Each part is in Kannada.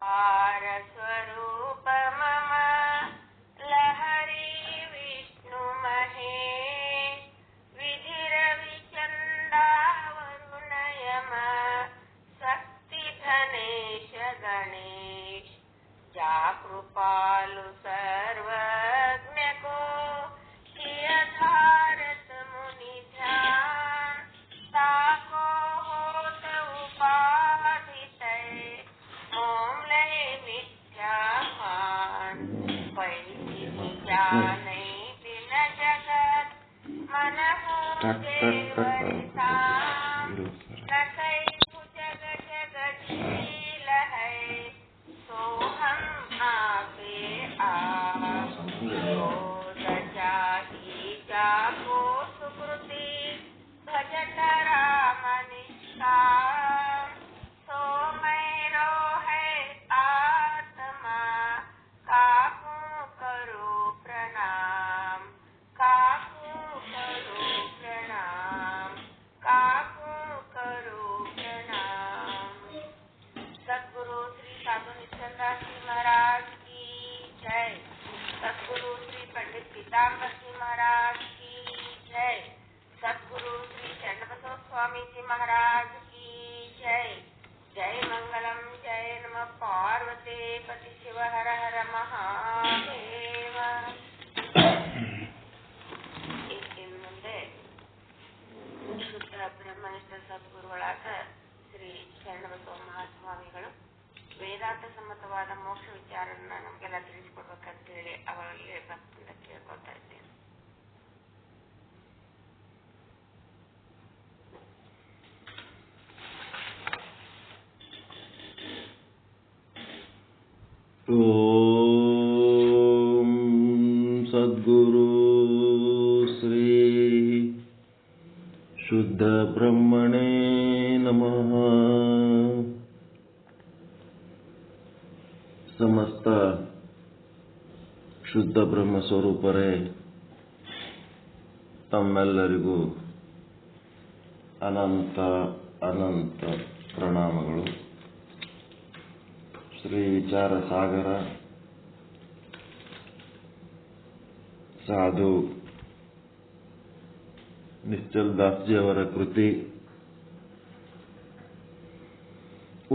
स्वरूप मम लहरी विष्णु महे विधिरविचंदा वरुण यम शक्ति धनेश गणेश जा कृपालु सर्वज्ञ को किया धारत मुनि ध्यान ताको होत उपाधि तय मोम लहे मिथ्यामान पैसी नहीं बिन जगत मन हो देवरिताम नकई जग जगशील है सोहम आपे आप चाही जाको सुकृति भजत राम निष्काम सो मैरो है आत्मा काकू करो प्रणाम काकू करो प्रणाम काकू करो प्रणाम। सद्गुरु श्री साधु नित्यानंद जी महाराज की जय। सद्गुरु श्री पंडित पीताम्बर जी महाराज की जय। सद्गुरु श्री चंद्रबसव स्वामी जी महाराज की जय। जय मंगलम जय नमः पार्वती पति शिव हर हर महादेव। ಇನ್ನು ಮುಂದೆ ಶುದ್ಧ ಬ್ರಹ್ಮನಿಷ್ಠ ಸದ್ಗುರುಗಳಾದ ಶ್ರೀ ಶರಣಬಸವ ಮಹಾಸ್ವಾಮಿಗಳು ವೇದಾಂತ ಸಮ್ಮತವಾದ ಮೋಕ್ಷ ವಿಚಾರನ್ನ ನಮಗೆಲ್ಲ ತಿಳಿಸಿಕೊಡ್ಬೇಕಂತೇಳಿ ಅವರಲ್ಲಿ ಭಕ್ತಿಯಿಂದ ಕೇಳ್ಕೊಳ್ತಾ ಇದ್ದೇನೆ. ಓಂ ಸದ್ಗುರು ಶ್ರೀ ಶುದ್ಧ ಬ್ರಹ್ಮಣೇ ನಮಃ. ಸಮಸ್ತ ಶುದ್ಧ ಬ್ರಹ್ಮ ಸ್ವರೂಪರೇ, ತಮ್ಮೆಲ್ಲರಿಗೂ ಅನಂತ ಅನಂತ ಪ್ರಣಾಮಗಳು. ಶ್ರೀ ವಿಚಾರ ಸಾಗರ ಸಾಧು ನಿಶ್ಚಲ್ ದಾಸ್ಜಿಯವರ ಕೃತಿ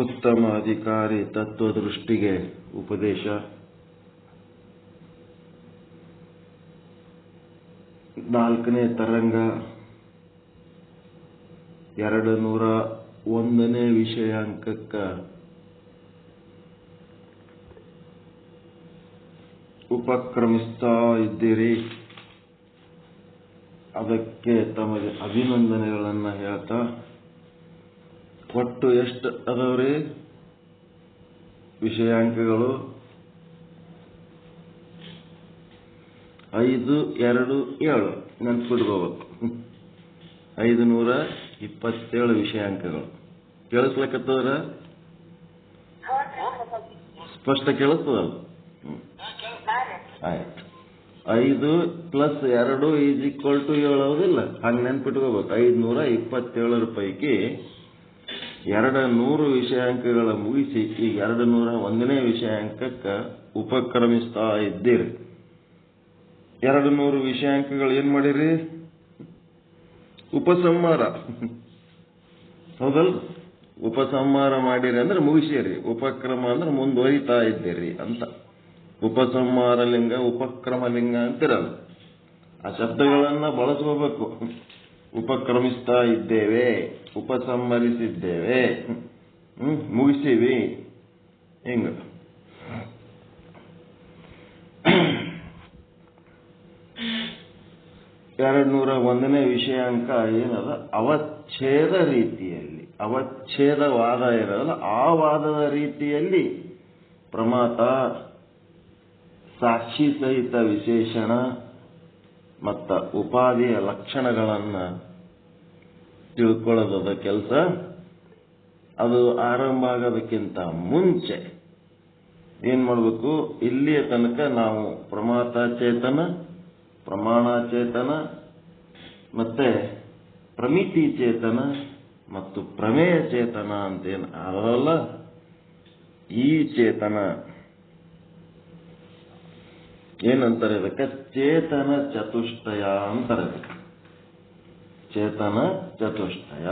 ಉತ್ತಮ ಅಧಿಕಾರಿ ತತ್ವದೃಷ್ಟಿಗೆ ಉಪದೇಶ, ನಾಲ್ಕನೇ ತರಂಗ, 201ನೇ ವಿಷಯಾಂಕಕ್ಕ ಉಪಕ್ರಮಿಸ್ತಾ ಇದ್ದೀರಿ. ಅದಕ್ಕೆ ತಮಗೆ ಅಭಿನಂದನೆಗಳನ್ನ ಹೇಳ್ತಾ, ಒಟ್ಟು ಎಷ್ಟು ಅದಾವ್ರಿ ವಿಷಯಾಂಕಗಳು? 527 ನೆನ್ಪಿಟ್ಕೋಬೇಕು. 527 ವಿಷಯಾಂಕಗಳು. ಕೇಳಿಸ್ಲಕ್ಕತ್ತದ್ರ? ಸ್ಪಷ್ಟ ಕೇಳಿಸ್ತದಲ್ಲ? ಆಯ್ತು. 5 + 2 = 7 ಹೌದಿಲ್ಲ? ಹಂಗೆ ನೆನ್ಪಿಟ್ಕೋಬೇಕು. 527 ಪೈಕಿ 200 ವಿಷಯಾಂಕಗಳ ಮುಗಿಸಿ ಈಗ 201ನೇ ವಿಷಯಾಂಕಕ್ಕೆ ಉಪಕ್ರಮಿಸ್ತಾ ಇದ್ದೀರಿ. 200 ವಿಷಯಾಂಕಗಳು ಏನ್ ಮಾಡಿರಿ? ಉಪಸಂಹಾರ ಹೌದಲ್? ಉಪಸಂಹಾರ ಮಾಡಿರಿ ಅಂದ್ರೆ ಮುಗಿಸಿರಿ. ಉಪಕ್ರಮ ಅಂದ್ರೆ ಮುಂದುವರಿತಾ ಇದ್ದೀರಿ ಅಂತ. ಉಪಸಂಹಾರ ಲಿಂಗ, ಉಪಕ್ರಮ ಲಿಂಗ ಅಂತಿರಲ್ಲ. ಆ ಶಬ್ದಗಳನ್ನ ಬಳಸ್ಕೋಬೇಕು. ಉಪಕ್ರಮಿಸ್ತಾ ಇದ್ದೇವೆ, ಉಪಸಂಹರಿಸಿದ್ದೇವೆ, ಮುಗಿಸಿವಿ, ಹಿಂಗ. ಎರಡ್ನೂರ 1ನೇ ವಿಷಯಾಂಕ ಏನದ? ಅವಚ್ಛೇದ ರೀತಿಯಲ್ಲಿ, ಅವಚ್ಛೇದವಾದ ಇರೋಲ್ಲ, ಆ ವಾದದ ರೀತಿಯಲ್ಲಿ ಪ್ರಮಾತ ಸಾಕ್ಷಿ ಸಹಿತ ವಿಶೇಷಣ ಮತ್ತ ಉಪಾಧಿಯ ಲಕ್ಷಣಗಳನ್ನು ತಿಳ್ಕೊಳ್ಳೋದ ಕೆಲಸ. ಅದು ಆರಂಭ ಆಗೋದಕ್ಕಿಂತ ಮುಂಚೆ ಏನ್ ಮಾಡಬೇಕು? ಇಲ್ಲಿಯ ತನಕ ನಾವು ಪ್ರಮಾತ ಚೇತನ, ಪ್ರಮಾಣ ಚೇತನ, ಮತ್ತೆ ಪ್ರಮಿತಿ ಚೇತನ ಮತ್ತು ಪ್ರಮೇಯ ಚೇತನ ಅಂತೇನು ಅದಲ್ಲ, ಈ ಚೇತನ ಏನಂತಾರೆ ಇದಕ್ಕೆ? ಚೇತನ ಚತುಷ್ಟಯ ಅಂತಾರೆ. ಚೇತನ ಚತುಷ್ಟಯ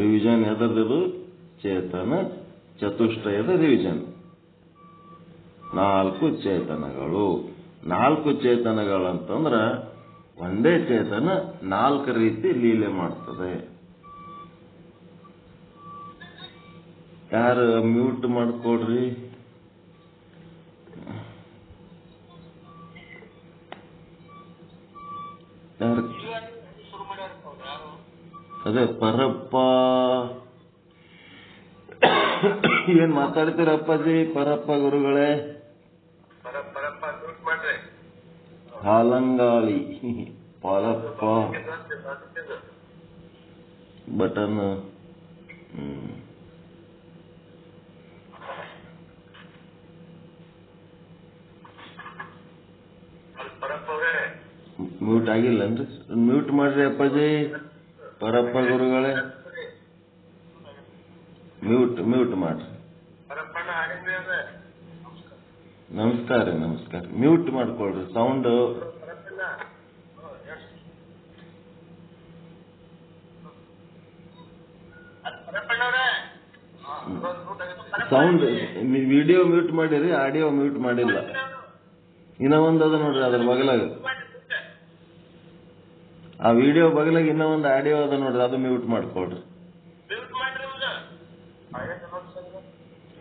ರಿವಿಷನ್ ಎದರದು? ಚೇತನ ಚತುಷ್ಟಯದ ರಿವಿಷನ್. 4 ಚೇತನಗಳು. 4 ಚೇತನಗಳಂತಂದ್ರ ಒಂದೇ ಚೇತನ 4 ರೀತಿ ಲೀಲೆ ಮಾಡ್ತದೆ. ಯಾರು ಮ್ಯೂಟ್ ಮಾಡ್ಕೊಡ್ರಿ. ಅದೇ ಪರಪ್ಪ ಏನ್ ಮಾತಾಡ್ತೀರ ಅಪ್ಪಾಜಿ? ಪರಪ್ಪ ಗುರುಗಳೇ. ಹಾಲಂಗಾಳಿ ಪರಪ್ಪ ಬಟನ್. ಮ್ಯೂಟ್ ಆಗಿಲ್ಲನ್ರಿ? ಮ್ಯೂಟ್ ಮಾಡ್ರಿ ಅಪ್ಪಾಜಿ. ಪರಪ್ಪ ಗುರುಗಳೇ ಮ್ಯೂಟ್ ಮಾಡ್ರಿ. ನಮಸ್ಕಾರ ನಮಸ್ಕಾರ. ಮ್ಯೂಟ್ ಮಾಡ್ಕೊಳ್ರಿ ಸೌಂಡ್. ಸೌಂಡ್ ವಿಡಿಯೋ ಮ್ಯೂಟ್ ಮಾಡಿರಿ, ಆಡಿಯೋ ಮ್ಯೂಟ್ ಮಾಡಿಲ್ಲ. ಇನ್ನ ಒಂದ್ ಅದ ನೋಡ್ರಿ ಅದ್ರ ಬಗಲಾಗ, ಆ ವಿಡಿಯೋ ಬಗಲಾಗ ಇನ್ನ ಒಂದು ಆಡಿಯೋ ಅದ ನೋಡ್ರಿ, ಅದು ಮ್ಯೂಟ್ ಮಾಡ್ಕೊಳ್ರಿ.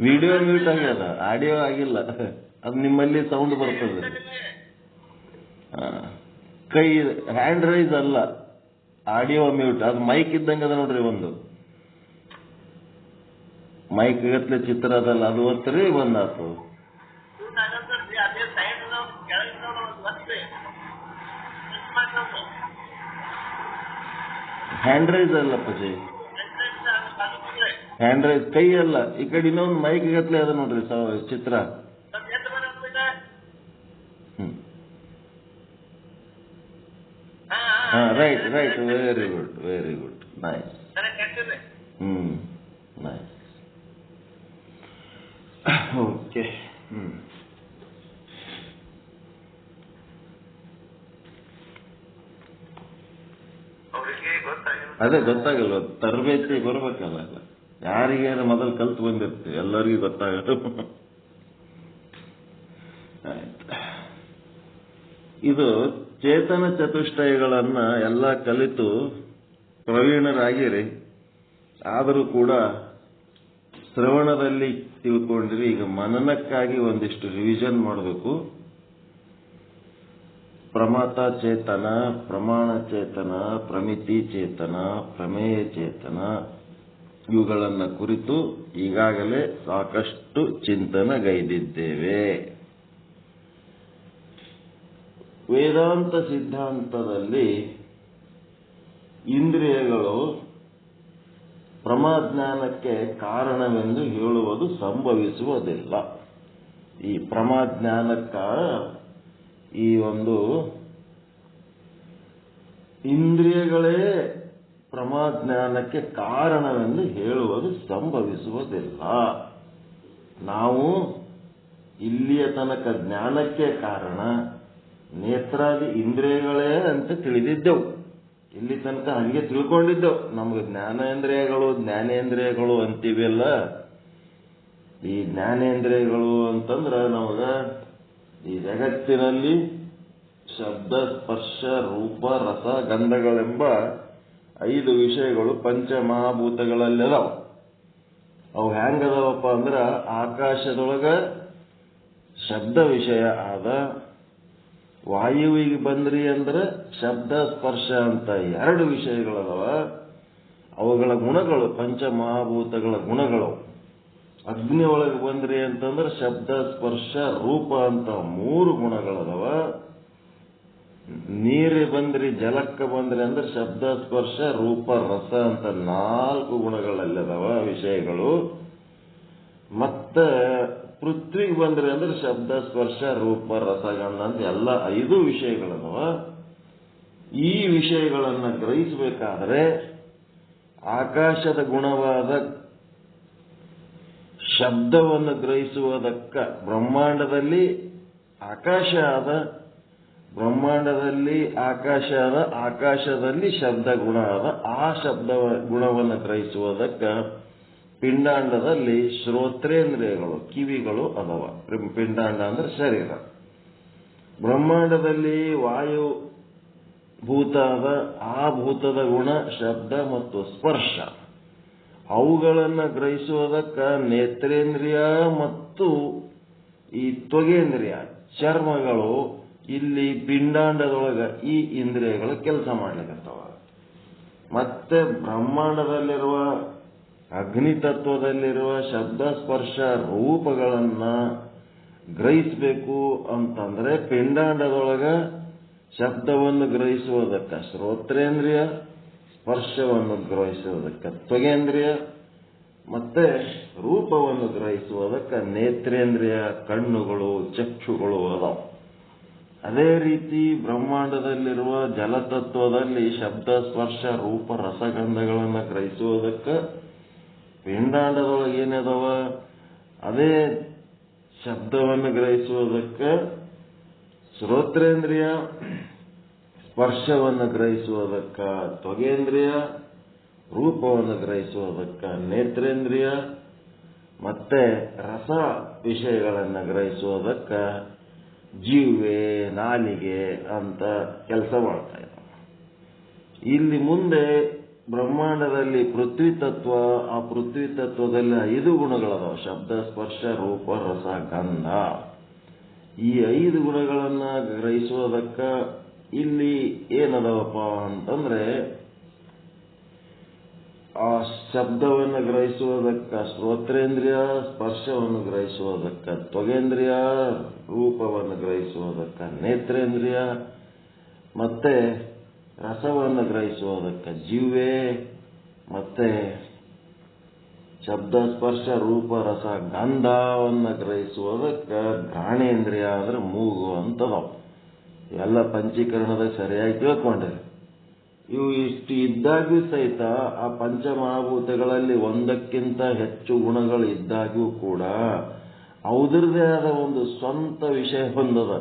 ವಿಡಿಯೋ ಮ್ಯೂಟ್ ಆಗ್ಯದ, ಆಡಿಯೋ ಆಗಿಲ್ಲ. ಅದು ನಿಮ್ಮಲ್ಲಿ ಸೌಂಡ್ ಬರ್ತದೆ. ಕೈ ಹ್ಯಾಂಡ್ ರೈಸ್ ಅಲ್ಲ, ಆಡಿಯೋ ಮ್ಯೂಟ್. ಅದು ಮೈಕ್ ಇದ್ದಂಗೆ ಅದ ನೋಡ್ರಿ, ಒಂದು ಮೈಕ್ ಗತ್ಲೆ ಚಿತ್ರ ಅದಲ್ಲ, ಅದು ಒತ್ತರಿ ಬಂದಾತು. ಹ್ಯಾಂಡ್ ರೈಸ್ ಅಲ್ಲ ಪಜಿ, ಹ್ಯಾಂಡ್ ರೈಸ್ ಕೈ ಅಲ್ಲ. ಈ ಕಡೆ ಇನ್ನೊಂದು ಮೈಕ್ ಗತ್ಲೆ ಅದ ನೋಡ್ರಿ ಚಿತ್ರ. Right right, very good very good, nice. Nice, okay. ಅದೇ ಗೊತ್ತಾಗಲ್ಲ, ತರಬೇತಿ ಬರ್ಬೇಕಲ್ಲ. ಯಾರಿಗೆ ಮೊದಲು ಕಲ್ತು ಬಂದಿರ್ತೀವಿ, ಎಲ್ಲರಿಗೂ ಗೊತ್ತಾಗಲ್ಲ. ಇದು ಚೇತನ ಚತುಷ್ಟಯಗಳನ್ನ ಎಲ್ಲ ಕಲಿತು ಪ್ರವೀಣರಾಗಿರಿ. ಆದರೂ ಕೂಡ ಶ್ರವಣದಲ್ಲಿ ತಿಳ್ಕೊಂಡಿರಿ. ಈಗ ಮನನಕ್ಕಾಗಿ ಒಂದಿಷ್ಟು ರಿವಿಷನ್ ಮಾಡಬೇಕು. ಪ್ರಮಾತ ಚೇತನ, ಪ್ರಮಾಣ ಚೇತನ, ಪ್ರಮಿತಿ ಚೇತನ, ಪ್ರಮೇಯ ಚೇತನ, ಇವುಗಳನ್ನ ಕುರಿತು ಈಗಾಗಲೇ ಸಾಕಷ್ಟು ಚಿಂತನೆಗೈದಿದ್ದೇವೆ. ವೇದಾಂತ ಸಿದ್ಧಾಂತದಲ್ಲಿ ಇಂದ್ರಿಯಗಳು ಪ್ರಮಾಜ್ಞಾನಕ್ಕೆ ಕಾರಣವೆಂದು ಹೇಳುವುದು ಸಂಭವಿಸುವುದಿಲ್ಲ. ಈ ಪ್ರಮಾಜ್ಞಾನಕ್ಕ ಈ ಒಂದು ಇಂದ್ರಿಯಗಳೇ ಪ್ರಮಾಜ್ಞಾನಕ್ಕೆ ಕಾರಣವೆಂದು ಹೇಳುವುದು ಸಂಭವಿಸುವುದಿಲ್ಲ. ನಾವು ಇಲ್ಲಿಯ ತನಕ ಜ್ಞಾನಕ್ಕೆ ಕಾರಣ ನೇತ್ರಾದಿ ಇಂದ್ರಿಯಗಳೇ ಅಂತ ತಿಳಿದಿದ್ದೆವು. ಇಲ್ಲಿ ತನಕ ಹಂಗೆ ತಿಳ್ಕೊಂಡಿದ್ದೆವು. ನಮ್ಗೆ ಜ್ಞಾನೇಂದ್ರಿಯಗಳು ಅಂತೀವಲ್ಲ, ಈ ಜ್ಞಾನೇಂದ್ರಿಯಗಳು ಅಂತಂದ್ರ ನಮಗ ಈ ಜಗತ್ತಿನಲ್ಲಿ ಶಬ್ದ, ಸ್ಪರ್ಶ, ರೂಪ, ರಸ, ಗಂಧಗಳೆಂಬ 5 ವಿಷಯಗಳು ಪಂಚಮಹಾಭೂತಗಳಲ್ಲದಾವ. ಅವು ಹೆಂಗದಾವಪ್ಪ ಅಂದ್ರ, ಆಕಾಶದೊಳಗ ಶಬ್ದ ವಿಷಯ ಆದ, ವಾಯುವಿಗೆ ಬಂದ್ರಿ ಅಂದ್ರೆ ಶಬ್ದ ಸ್ಪರ್ಶ ಅಂತ 2 ವಿಷಯಗಳದಾವ. ಅವುಗಳ ಗುಣಗಳು ಪಂಚಮಹಾಭೂತಗಳ ಗುಣಗಳು. ಅಗ್ನಿ ಒಳಗೆ ಬಂದ್ರಿ ಅಂತಂದ್ರೆ ಶಬ್ದ ಸ್ಪರ್ಶ ರೂಪ ಅಂತ 3 ಗುಣಗಳದಾವ. ನೀರು ಬಂದ್ರಿ, ಜಲಕ್ಕೆ ಬಂದ್ರಿ ಅಂದ್ರೆ ಶಬ್ದ ಸ್ಪರ್ಶ ರೂಪ ರಸ ಅಂತ 4 ಗುಣಗಳಲ್ಲದವ ವಿಷಯಗಳು. ಮತ್ತೆ ಪೃಥ್ವಿಗೆ ಬಂದ್ರಿ ಅಂದ್ರೆ ಶಬ್ದ ಸ್ಪರ್ಶ ರೂಪ ರಸಗಂಧ ಅಂತ ಎಲ್ಲ 5 ವಿಷಯಗಳದವ. ಈ ವಿಷಯಗಳನ್ನ ಗ್ರಹಿಸಬೇಕಾದ್ರೆ ಆಕಾಶದ ಗುಣವಾದ ಶಬ್ದವನ್ನು ಗ್ರಹಿಸುವುದಕ್ಕ ಬ್ರಹ್ಮಾಂಡದಲ್ಲಿ ಆಕಾಶ ಆದ, ಬ್ರಹ್ಮಾಂಡದಲ್ಲಿ ಆಕಾಶ ಆದ, ಆಕಾಶದಲ್ಲಿ ಶಬ್ದ ಗುಣ ಆದ. ಆ ಶಬ್ದ ಗುಣವನ್ನು ಗ್ರಹಿಸುವುದಕ್ಕ ಪಿಂಡಾಂಡದಲ್ಲಿ ಶ್ರೋತ್ರೇಂದ್ರಿಯಗಳು, ಕಿವಿಗಳು ಅದಾವ. ಪಿಂಡಾಂಡ ಅಂದ್ರೆ ಶರೀರ. ಬ್ರಹ್ಮಾಂಡದಲ್ಲಿ ವಾಯು ಭೂತ ಅದ, ಆ ಭೂತದ ಗುಣ ಶಬ್ದ ಮತ್ತು ಸ್ಪರ್ಶ. ಅವುಗಳನ್ನು ಗ್ರಹಿಸುವುದಕ್ಕ ನೇತ್ರೇಂದ್ರಿಯ ಮತ್ತು ಈ ತ್ವಗೇಂದ್ರಿಯ ಚರ್ಮಗಳು ಇಲ್ಲಿ ಪಿಂಡಾಂಡದೊಳಗ ಈ ಇಂದ್ರಿಯಗಳು ಕೆಲಸ ಮಾಡ್ಲಿಕ್ಕತ್ತವ. ಮತ್ತೆ ಬ್ರಹ್ಮಾಂಡದಲ್ಲಿರುವ ಅಗ್ನಿ ತತ್ವದಲ್ಲಿರುವ ಶಬ್ದ ಸ್ಪರ್ಶ ರೂಪಗಳನ್ನ ಗ್ರಹಿಸಬೇಕು ಅಂತಂದ್ರೆ ಪಿಂಡಾಂಡದೊಳಗ ಶಬ್ದವನ್ನು ಗ್ರಹಿಸುವುದಕ್ಕ ಶ್ರೋತ್ರೇಂದ್ರಿಯ, ಸ್ಪರ್ಶವನ್ನು ಗ್ರಹಿಸುವುದಕ್ಕೆ ತ್ವಗೇಂದ್ರಿಯ, ಮತ್ತೆ ರೂಪವನ್ನು ಗ್ರಹಿಸುವುದಕ್ಕ ನೇತ್ರೇಂದ್ರಿಯ, ಕಣ್ಣುಗಳು, ಚಕ್ಷುಗಳು ಅದಾವ. ಅದೇ ರೀತಿ ಬ್ರಹ್ಮಾಂಡದಲ್ಲಿರುವ ಜಲತತ್ವದಲ್ಲಿ ಶಬ್ದ ಸ್ಪರ್ಶ ರೂಪ ರಸಗಂಧಗಳನ್ನು ಗ್ರಹಿಸುವುದಕ್ಕ ಪಿಂಡಾಂಡದೊಳಗೆ ಏನದವ ಅದೇ ಶಬ್ದವನ್ನು ಗ್ರಹಿಸುವುದಕ್ಕ ಶ್ರೋತ್ರೇಂದ್ರಿಯ, ಸ್ಪರ್ಶವನ್ನು ಗ್ರಹಿಸುವುದಕ್ಕ ತ್ವಗೇಂದ್ರಿಯ, ರೂಪವನ್ನು ಗ್ರಹಿಸುವುದಕ್ಕ ನೇತ್ರೇಂದ್ರಿಯ, ಮತ್ತೆ ರಸ ವಿಷಯಗಳನ್ನು ಗ್ರಹಿಸುವುದಕ್ಕ ಜೀವೆ, ನಾಲಿಗೆ ಅಂತ ಕೆಲಸ ಮಾಡ್ತಾ ಇದ್ದಾವೆ. ಇಲ್ಲಿ ಮುಂದೆ ಬ್ರಹ್ಮಾಂಡದಲ್ಲಿ ಪೃಥ್ವಿ ತತ್ವ, ಆ ಪೃಥ್ವಿ ತತ್ವದಲ್ಲಿ 5 ಗುಣಗಳದಾವ: ಶಬ್ದ ಸ್ಪರ್ಶ ರೂಪ ರಸ ಗಂಧ. ಈ 5 ಗುಣಗಳನ್ನ ಗ್ರಹಿಸುವುದಕ್ಕ ಇಲ್ಲಿ ಏನದವಪ್ಪ ಅಂತಂದ್ರೆ ಆ ಶಬ್ದವನ್ನು ಗ್ರಹಿಸುವುದಕ್ಕ ಶ್ರೋತ್ರೇಂದ್ರಿಯ, ಸ್ಪರ್ಶವನ್ನು ಗ್ರಹಿಸುವುದಕ್ಕ ತ್ವಗೇಂದ್ರಿಯ, ರೂಪವನ್ನು ಗ್ರಹಿಸುವುದಕ್ಕ ನೇತ್ರೇಂದ್ರಿಯ, ಮತ್ತೆ ರಸವನ್ನು ಗ್ರಹಿಸುವುದಕ್ಕ ಜಿಹ್ವೆ, ಮತ್ತೆ ಶಬ್ದ ಸ್ಪರ್ಶ ರೂಪ ರಸ ಗಂಧವನ್ನು ಗ್ರಹಿಸುವುದಕ್ಕ ಘ್ರಾಣೇಂದ್ರಿಯ ಅಂದ್ರೆ ಮೂಗು ಅಂತದವು. ಇವೆಲ್ಲ ಪಂಚೀಕರಣದ ಸರಿಯಾಗಿ ತಿಳ್ಕೊಂಡಿರಿ. ಇವು ಇಷ್ಟು ಇದ್ದಾಗ್ಯೂ ಸಹಿತ ಆ ಪಂಚಮಹಾಭೂತಗಳಲ್ಲಿ ಒಂದಕ್ಕಿಂತ ಹೆಚ್ಚು ಗುಣಗಳು ಇದ್ದಾಗ್ಯೂ ಕೂಡ ಅವರದೇ ಆದ ಒಂದು ಸ್ವಂತ ವಿಷಯ ಹೊಂದದ.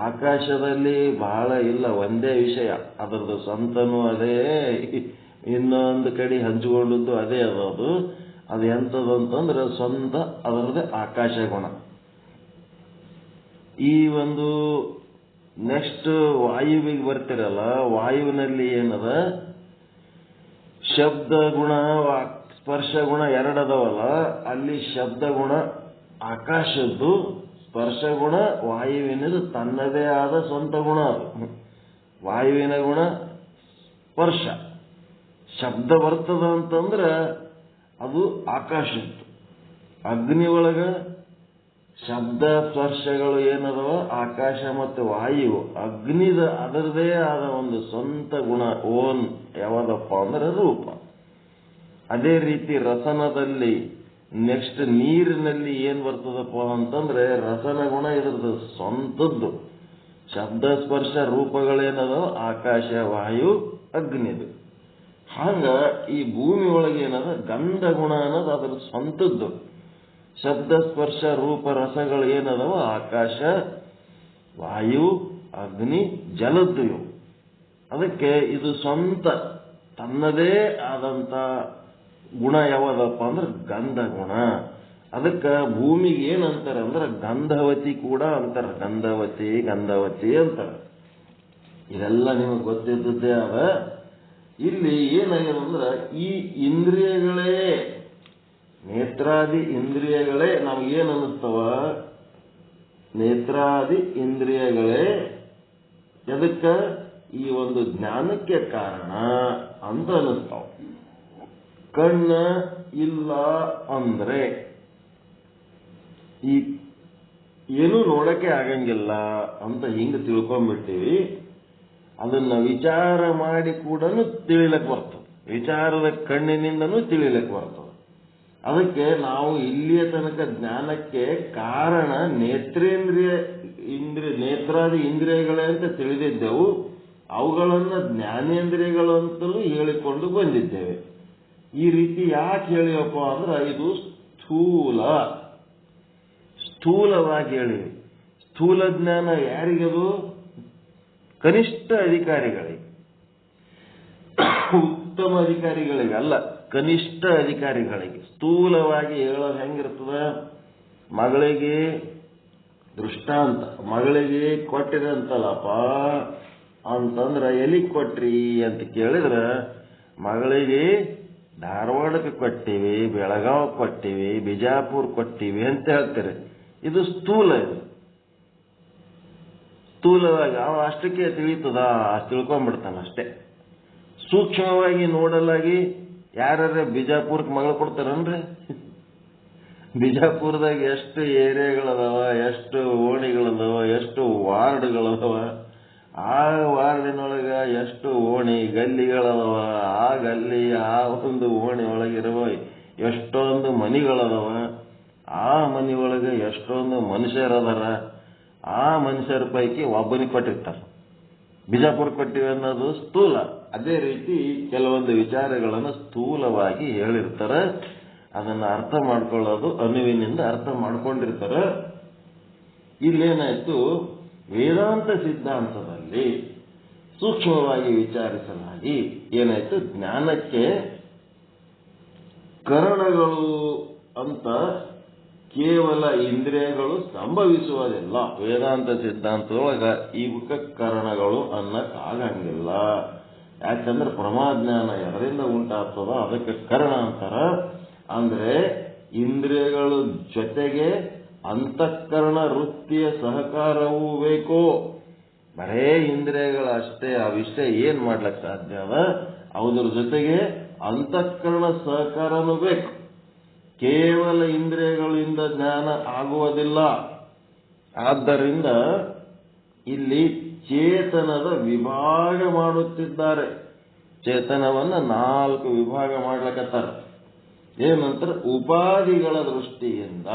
ಆಕಾಶದಲ್ಲಿ ಬಹಳ ಇಲ್ಲ, ಒಂದೇ ವಿಷಯ, ಅದರದ್ದು ಸ್ವಂತನೂ ಅದೇ, ಇನ್ನೊಂದು ಕಡೆ ಹಂಚಿಕೊಂಡದ್ದು ಅದೇ ಅದದು. ಅದು ಎಂಥದಂತಂದ್ರೆ ಸ್ವಂತ ಅದರದೇ ಆಕಾಶ ಗುಣ. ಈ ಒಂದು ನೆಕ್ಸ್ಟ್ ವಾಯುವಿಗೆ ಬರ್ತಿರಲ್ಲ, ವಾಯುವಿನಲ್ಲಿ ಏನದ ಶಬ್ದ ಗುಣ ಸ್ಪರ್ಶ ಗುಣ 2 ಅದಾವಲ್ಲ, ಅಲ್ಲಿ ಶಬ್ದ ಗುಣ ಆಕಾಶದ್ದು, ಸ್ಪರ್ಶ ಗುಣ ವಾಯುವಿನದು ತನ್ನದೇ ಆದ ಸ್ವಂತ ಗುಣ. ಅದು ವಾಯುವಿನ ಗುಣ ಸ್ಪರ್ಶ. ಶಬ್ದ ಬರ್ತದ ಅಂತಂದ್ರೆ ಅದು ಆಕಾಶದ್ದು. ಅಗ್ನಿ ಒಳಗ ಶಬ್ದ ಸ್ಪರ್ಶಗಳು ಏನದವ ಆಕಾಶ ಮತ್ತು ವಾಯು. ಅಗ್ನಿದ ಅದರದೇ ಆದ ಒಂದು ಸ್ವಂತ ಗುಣ ಓನ್ ಯಾವದಪ್ಪ ಅಂದ್ರೆ ರೂಪ. ಅದೇ ರೀತಿ ರಸನದಲ್ಲಿ ನೆಕ್ಸ್ಟ್ ನೀರಿನಲ್ಲಿ ಏನ್ ಬರ್ತದಪ್ಪ ಅಂತಂದ್ರೆ ರಸನ ಗುಣ ಇದ್ರದ್ದು ಸ್ವಂತದ್ದು. ಶಬ್ದ ಸ್ಪರ್ಶ ರೂಪಗಳೇನದವ ಆಕಾಶ ವಾಯು ಅಗ್ನಿದು. ಹಂಗ ಈ ಭೂಮಿ ಒಳಗೆ ಏನದ ಗಂಧ ಗುಣ ಅನ್ನೋದು ಅದರ ಸ್ವಂತದ್ದು. ಶಬ್ದ ಸ್ಪರ್ಶ ರೂಪ ರಸಗಳು ಏನದವ ಆಕಾಶ ವಾಯು ಅಗ್ನಿ ಜಲದ್ದು ಇವು. ಅದಕ್ಕೆ ಇದು ಸ್ವಂತ ತನ್ನದೇ ಆದಂತ ಗುಣ ಯಾವದಪ್ಪ ಅಂದ್ರೆ ಗಂಧ ಗುಣ. ಅದಕ್ಕೆ ಭೂಮಿಗೆ ಏನಂತಾರೆ ಅಂದ್ರೆ ಗಂಧವತಿ ಕೂಡ ಅಂತಾರೆ. ಗಂಧವತಿ ಅಂತಾರೆ. ಇದೆಲ್ಲ ನಿಮಗೆ ಗೊತ್ತಿದ್ದದ್ದೇ ಅದ. ಇಲ್ಲಿ ಏನಾಗ್ಯದಂದ್ರೆ ಈ ಇಂದ್ರಿಯಗಳೇ, ನೇತ್ರಾದಿ ಇಂದ್ರಿಯಗಳೇ ನಮಗೇನು ಅನ್ನಿಸ್ತವ, ನೇತ್ರಾದಿ ಇಂದ್ರಿಯಗಳೇ ಎದಕ್ಕ ಈ ಒಂದು ಜ್ಞಾನಕ್ಕೆ ಕಾರಣ ಅಂತ ಅನ್ನಿಸ್ತಾವ. ಕಣ್ಣ ಇಲ್ಲ ಅಂದ್ರೆ ಈ ಏನೂ ನೋಡಕ್ಕೆ ಆಗಂಗಿಲ್ಲ ಅಂತ ಹಿಂಗೆ ತಿಳ್ಕೊಂಡ್ಬಿಡ್ತೀವಿ. ಅದನ್ನ ವಿಚಾರ ಮಾಡಿ ಕೂಡ ತಿಳಿಲಕ್ಕೆ ಬರ್ತದೆ. ವಿಚಾರದ ಕಣ್ಣಿನಿಂದನೂ ತಿಳಿಲಕ್ಕೆ ಬರ್ತದೆ. ಅದಕ್ಕೆ ನಾವು ಇಲ್ಲಿಯ ತನಕ ಜ್ಞಾನಕ್ಕೆ ಕಾರಣ ನೇತ್ರಾದಿ ಇಂದ್ರಿಯಗಳೇ ಅಂತ ತಿಳಿದಿದ್ದೆವು. ಅವುಗಳನ್ನು ಜ್ಞಾನೇಂದ್ರಿಯಗಳು ಅಂತಲೂ ಹೇಳಿಕೊಂಡು ಬಂದಿದ್ದೇವೆ. ಈ ರೀತಿ ಯಾಕೆ ಹೇಳಿವಪ್ಪ ಅಂದ್ರೆ ಇದು ಸ್ಥೂಲವಾಗಿ ಹೇಳಿವಿ. ಸ್ಥೂಲ ಜ್ಞಾನ ಯಾರಿಗದು? ಕನಿಷ್ಠ ಅಧಿಕಾರಿಗಳಿಗೆ, ಉತ್ತಮ ಅಧಿಕಾರಿಗಳಿಗೆ ಅಲ್ಲ, ಕನಿಷ್ಠ ಅಧಿಕಾರಿಗಳಿಗೆ. ಸ್ಥೂಲವಾಗಿ ಹೇಳೋದು ಹೆಂಗಿರ್ತದ? ಮಗಳಿಗೆ ದೃಷ್ಟಾಂತ, ಮಗಳಿಗೆ ಕೊಟ್ಟಿರಂತಲ್ಲಪ್ಪ ಅಂತಂದ್ರ ಎಲ್ಲಿಗೆ ಕೊಟ್ರಿ ಅಂತ ಕೇಳಿದ್ರ, ಮಗಳಿಗೆ ಧಾರವಾಡಕ್ಕೆ ಕೊಟ್ಟಿವಿ, ಬೆಳಗಾವ್ ಕೊಟ್ಟಿವಿ, ಬಿಜಾಪುರ ಕೊಟ್ಟಿವಿ ಅಂತ ಹೇಳ್ತಾರೆ. ಇದು ಸ್ಥೂಲ. ಇದು ಸ್ಥೂಲವಾಗಿ ಅವ ಅಷ್ಟಕ್ಕೆ ತಿಳಿತದ, ತಿಳ್ಕೊಂಡ್ಬಿಡ್ತಾನ ಅಷ್ಟೇ. ಸೂಕ್ಷ್ಮವಾಗಿ ನೋಡಲಾಗಿ ಯಾರ್ಯಾರ ಬಿಜಾಪುರಕ್ಕೆ ಮಗಳು ಕೊಡ್ತಾರನ್ರಿ? ಬಿಜಾಪುರದಾಗ ಎಷ್ಟು ಏರಿಯಾಗಳದಾವ, ಎಷ್ಟು ಓಣಿಗಳದಾವ, ಎಷ್ಟು ವಾರ್ಡ್ಗಳದಾವ, ಆ ವಾರ್ಡಿನೊಳಗ ಎಷ್ಟು ಓಣಿ ಗಲ್ಲಿಗಳದಾವ, ಆ ಗಲ್ಲಿ ಆ ಒಂದು ಓಣಿ ಒಳಗಿರುವ ಎಷ್ಟೊಂದು ಮನಿಗಳದಾವ, ಆ ಮನಿ ಒಳಗೆ ಎಷ್ಟೊಂದು ಮನುಷ್ಯರದಾರ, ಆ ಮನುಷ್ಯರ ಪೈಕಿ ಒಬ್ಬನಿಗೆ ಕೊಟ್ಟಿರ್ತಾರ. ಬಿಜಾಪುರ ಕೊಟ್ಟಿವಿ ಅನ್ನೋದು ಸ್ಥೂಲ. ಅದೇ ರೀತಿ ಕೆಲವೊಂದು ವಿಚಾರಗಳನ್ನು ಸ್ಥೂಲವಾಗಿ ಹೇಳಿರ್ತಾರೆ. ಅದನ್ನು ಅರ್ಥ ಮಾಡ್ಕೊಳ್ಳೋದು ಅನುವಿನಿಂದ ಅರ್ಥ ಮಾಡ್ಕೊಂಡಿರ್ತಾರೆ. ಇಲ್ಲೇನಾಯ್ತು, ವೇದಾಂತ ಸಿದ್ಧಾಂತದಲ್ಲಿ ಸೂಕ್ಷ್ಮವಾಗಿ ವಿಚಾರಿಸಲಾಗಿ ಏನಾಯ್ತು, ಜ್ಞಾನಕ್ಕೆ ಕರಣಗಳು ಅಂತ ಕೇವಲ ಇಂದ್ರಿಯಗಳು ಸಂಭವಿಸುವುದಿಲ್ಲ. ವೇದಾಂತ ಸಿದ್ಧಾಂತದೊಳಗ ಇವಕ್ಕ ಕರಣಗಳು ಅನ್ನಕ್ಕಾಗಂಗಿಲ್ಲ. ಯಾಕಂದ್ರೆ ಪ್ರಮಾಜ್ಞಾನ ಎದರಿಂದ ಉಂಟಾಗ್ತದ ಅದಕ್ಕೆ ಕರಣ ಅಂತಾರ. ಅಂದ್ರೆ ಇಂದ್ರಿಯಗಳ ಜೊತೆಗೆ ಅಂತಃಕರಣ ವೃತ್ತಿಯ ಸಹಕಾರವೂ ಬೇಕು. ಬರೇ ಇಂದ್ರಿಯಗಳಷ್ಟೇ ಆ ವಿಷಯ ಏನ್ ಮಾಡ್ಲಿಕ್ಕೆ ಸಾಧ್ಯ ಅದ, ಅದ್ರ ಜೊತೆಗೆ ಅಂತಃಕರಣ ಸಹಕಾರನೂ ಬೇಕು. ಕೇವಲ ಇಂದ್ರಿಯಗಳಿಂದ ಜ್ಞಾನ ಆಗುವುದಿಲ್ಲ. ಆದ್ದರಿಂದ ಇಲ್ಲಿ ಚೇತನದ ವಿಭಾಗ ಮಾಡುತ್ತಿದ್ದಾರೆ. ಚೇತನವನ್ನ 4 ವಿಭಾಗ ಮಾಡ್ಲಕತ್ತಾರ. ಏನಂತಾರೆ, ಉಪಾಧಿಗಳ ದೃಷ್ಟಿಯಿಂದ.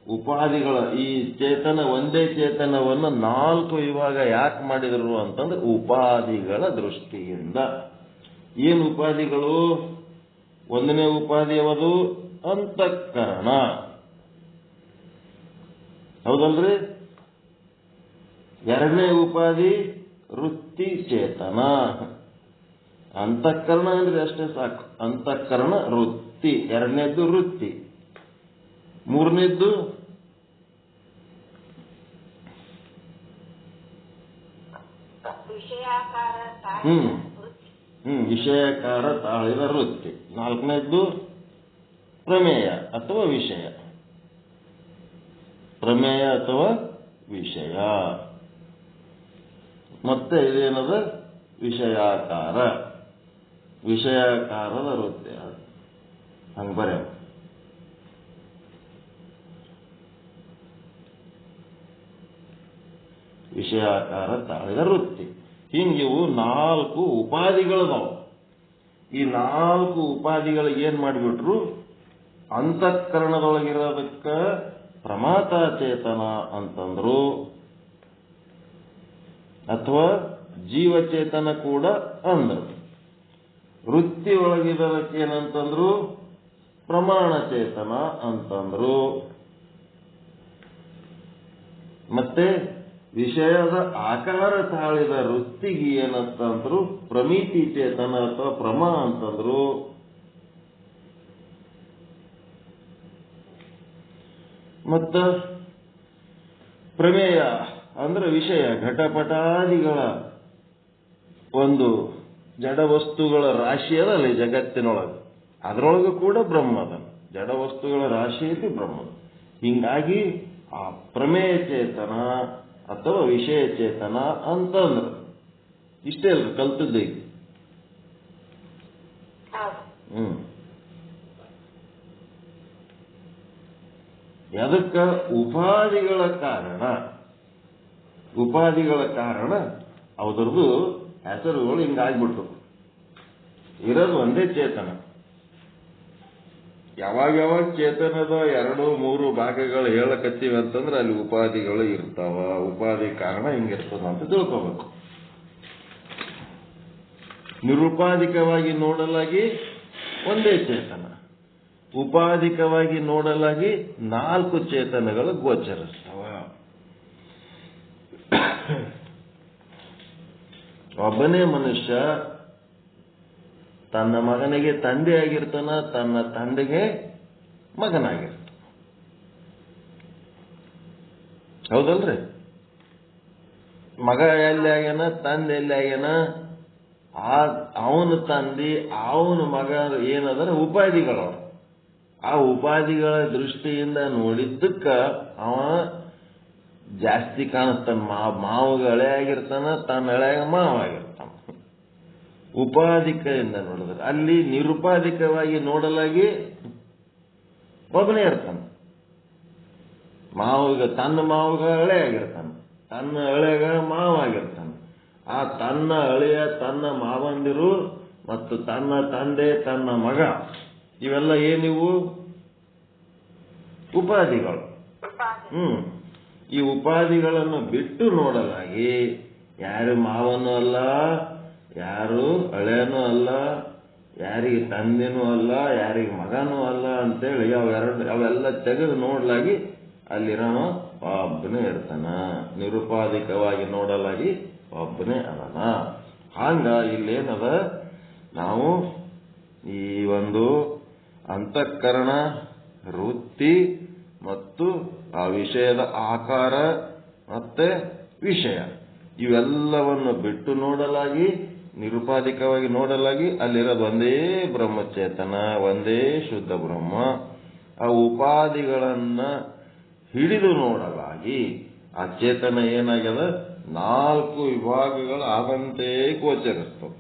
ಉಪಾಧಿಗಳ ಈ ಚೇತನ, ಒಂದೇ ಚೇತನವನ್ನು 4 ವಿಭಾಗ ಯಾಕೆ ಮಾಡಿದರು ಅಂತಂದ್ರೆ ಉಪಾಧಿಗಳ ದೃಷ್ಟಿಯಿಂದ. ಏನು ಉಪಾಧಿಗಳು? 1ನೇ ಉಪಾಧಿ ಯಾವುದು? ಅಂತಃಕರಣ. ಹೌದಲ್ರಿ? 2ನೇ ಉಪಾಧಿ ವೃತ್ತಿ ಚೇತನ. ಅಂತಃಕರಣ ಅಂದ್ರೆ ಅಷ್ಟೇ ಸಾಕು, ಅಂತಃಕರಣ ವೃತ್ತಿ. 2ನೇದ್ದು ವೃತ್ತಿ. 3ನೇದ್ದು ವಿಷಯಾಕಾರ ತಾಳಿದ ವೃತ್ತಿ. 4ನೇದ್ದು ಪ್ರಮೇಯ ಅಥವಾ ವಿಷಯ. ಪ್ರಮೇಯ ಅಥವಾ ವಿಷಯ. ಮತ್ತೆ ಇದೇನದ? ವಿಷಯಾಕಾರ. ವಿಷಯಾಕಾರದ ವೃತ್ತಿ. ಹಂಗ ಬರೆಯ. ವಿಷಯಾಕಾರ ತಾಳಿದ ವೃತ್ತಿ. ಹಿಂಗಿವು 4 ಉಪಾಧಿಗಳದಾವು. ಈ 4 ಉಪಾಧಿಗಳಿಗೆ ಏನ್ ಮಾಡಿಬಿಟ್ರು, ಅಂತಃಕರಣದೊಳಗಿರೋದಕ್ಕ ಪ್ರಮಾತ ಚೇತನ ಅಂತಂದ್ರು, ಅಥವಾ ಜೀವಚೇತನ ಕೂಡ ಅಂದ್ರು. ವೃತ್ತಿ ಒಳಗಿರೋದಕ್ಕೆ ಏನಂತಂದ್ರು, ಪ್ರಮಾಣ ಚೇತನ ಅಂತಂದ್ರು. ಮತ್ತೆ ವಿಷಯದ ಆಕಾರ ತಾಳಿದ ವೃತ್ತಿಗೆ ಏನಂತಂದ್ರು, ಪ್ರಮಿತಿ ಚೇತನ ಅಥವಾ ಪ್ರಮಾ ಅಂತಂದ್ರು. ಮತ್ತ ಪ್ರಮೇಯ ಅಂದ್ರೆ ವಿಷಯ, ಘಟಪಟಾದಿಗಳ ಒಂದು ಜಡ ವಸ್ತುಗಳ ರಾಶಿ ಅದಲ್ಲ ಈ ಜಗತ್ತಿನೊಳಗೆ, ಅದರೊಳಗೆ ಕೂಡ ಬ್ರಹ್ಮ ಅದ. ಜಡ ವಸ್ತುಗಳ ರಾಶಿ ಐತಿ ಬ್ರಹ್ಮ. ಹಿಂಗಾಗಿ ಆ ಪ್ರಮೇಯ ಚೇತನ ಅಥವಾ ವಿಷಯ ಚೇತನ ಅಂತಂದ್ರು. ಇಷ್ಟೇ ಅಲ್ರಿ ಕಲ್ತದ್ದೈತಿ. ಅದಕ್ಕ ಉಪಾಧಿಗಳ ಕಾರಣ, ಉಪಾಧಿಗಳ ಕಾರಣ ಅವ್ರದ್ದು ಹೆಸರುಗಳು ಹಿಂಗಾಗ್ಬಿಟ್ಟು ಇರೋದು ಒಂದೇ ಚೇತನ. ಯಾವಾಗ ಚೇತನದ 2-3 ಭಾಗಗಳು ಹೇಳಕತ್ತೀವಿ ಅಂತಂದ್ರೆ ಅಲ್ಲಿ ಉಪಾಧಿಗಳು ಇರ್ತಾವ. ಉಪಾಧಿ ಕಾರಣ ಹಿಂಗಿರ್ತದ ಅಂತ ತಿಳ್ಕೋಬೇಕು. ನಿರುಪಾಧಿಕವಾಗಿ ನೋಡಲಾಗಿ ಒಂದೇ ಚೇತನ. ಉಪಾಧಿಕವಾಗಿ ನೋಡಲಾಗಿ 4 ಚೇತನಗಳು ಗೋಚರಿಸ್ತವ. ಒಬ್ಬನೇ ಮನುಷ್ಯ ತನ್ನ ಮಗನಿಗೆ ತಂದೆ ಆಗಿರ್ತಾನ, ತನ್ನ ತಂದೆಗೆ ಮಗನಾಗಿರ್ತಾನ. ಹೌದಲ್ರಿ? ಮಗ ಎಲ್ಲಿ ಆಗ್ಯಾನ, ತಂದೆ ಎಲ್ಲಿ ಆಗ್ಯಾನ, ಅವನ ತಂದೆ ಅವನ ಮಗ ಏನದರ ಉಪಾಧಿಗಳು. ಆ ಉಪಾಧಿಗಳ ದೃಷ್ಟಿಯಿಂದ ನೋಡಿದ್ದಕ್ಕ ಅವ ಜಾಸ್ತಿ ಕಾಣಿಸ್ತಾನ. ಮಾವಗ ಹಳೆ ಆಗಿರ್ತಾನ, ತನ್ನ ಹಳೆಯಾಗ ಮಾವ ಆಗಿರ್ತಾನ. ಉಪಾಧಿಕೆಯಿಂದ ನೋಡಿದ್ರೆ ಅಲ್ಲಿ ನಿರುಪಾಧಿಕವಾಗಿ ನೋಡಲಾಗಿ ಒಬ್ಬನೇ ಇರ್ತಾನ. ತನ್ನ ಮಾವಗ ಹಳೆ ಆಗಿರ್ತಾನ, ತನ್ನ ಹಳೆಗ ಮಾವ ಆಗಿರ್ತಾನ. ಆ ತನ್ನ ಹಳೆಯ ತನ್ನ ಮಾವಂದಿರು ಮತ್ತು ತನ್ನ ತಂದೆ ತನ್ನ ಮಗ ಇವೆಲ್ಲ ಏನಿವು? ಉಪಾಧಿಗಳು. ಈ ಉಪಾಧಿಗಳನ್ನು ಬಿಟ್ಟು ನೋಡಲಾಗಿ ಯಾರು ಮಾವನೂ ಅಲ್ಲ, ಯಾರು ಹಳೆಯನೂ ಅಲ್ಲ, ಯಾರಿಗೆ ತಂದೆನೂ ಅಲ್ಲ, ಯಾರಿಗೆ ಮಗನೂ ಅಲ್ಲ ಅಂತೇಳಿ ಅವೆಲ್ಲ ತೆಗೆದು ನೋಡಲಾಗಿ ಅಲ್ಲಿರೋಣ ಒಬ್ಬನೇ ಇರ್ತಾನ. ನಿರುಪಾಧಿಕವಾಗಿ ನೋಡಲಾಗಿ ಒಬ್ಬನೇ ಅದನ. ಹಂಗ ಇಲ್ಲೇನದ, ನಾವು ಈ ಒಂದು ಅಂತಃಕರಣ, ವೃತ್ತಿ ಮತ್ತು ಆ ವಿಷಯದ ಆಕಾರ ಮತ್ತೆ ವಿಷಯ ಇವೆಲ್ಲವನ್ನು ಬಿಟ್ಟು ನೋಡಲಾಗಿ, ನಿರುಪಾಧಿಕವಾಗಿ ನೋಡಲಾಗಿ ಅಲ್ಲಿರೋದು ಒಂದೇ ಬ್ರಹ್ಮಚೇತನ, ಒಂದೇ ಶುದ್ಧ ಬ್ರಹ್ಮ. ಆ ಉಪಾಧಿಗಳನ್ನ ಹಿಡಿದು ನೋಡಲಾಗಿ ಆ ಚೇತನ ಏನಾಗ್ಯದ 4 ವಿಭಾಗಗಳು ಆದಂತೆ ಗೋಚರಿಸ್ತವೆ.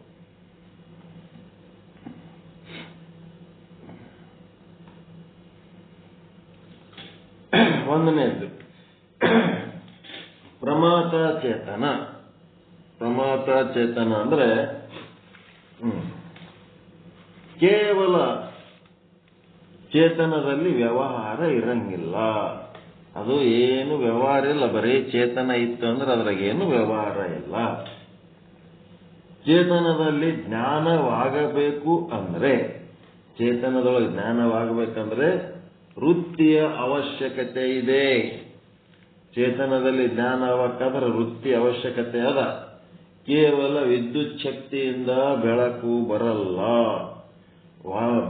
ಒಂದನೇದು ಪ್ರಮಾತ ಚೇತನ. ಪ್ರಮಾತ ಚೇತನ ಅಂದ್ರೆ ಕೇವಲ ಚೇತನದಲ್ಲಿ ವ್ಯವಹಾರ ಇರಂಗಿಲ್ಲ. ಅದು ಏನು ವ್ಯವಹಾರ ಇಲ್ಲ. ಬರೀ ಚೇತನ ಇತ್ತು ಅಂದ್ರೆ ಅದ್ರಾಗೇನು ವ್ಯವಹಾರ ಇಲ್ಲ. ಚೇತನದಲ್ಲಿ ಜ್ಞಾನವಾಗಬೇಕು ಅಂದ್ರೆ, ಚೇತನದೊಳಗೆ ಜ್ಞಾನವಾಗಬೇಕಂದ್ರೆ ವೃತ್ತಿಯ ಅವಶ್ಯಕತೆ ಇದೆ. ಚೇತನದಲ್ಲಿ ಜ್ಞಾನ ಆಗಬೇಕಾದ್ರೆ ವೃತ್ತಿ ಅವಶ್ಯಕತೆ ಅದ. ಕೇವಲ ವಿದ್ಯುತ್ ಶಕ್ತಿಯಿಂದ ಬೆಳಕು ಬರಲ್ಲ,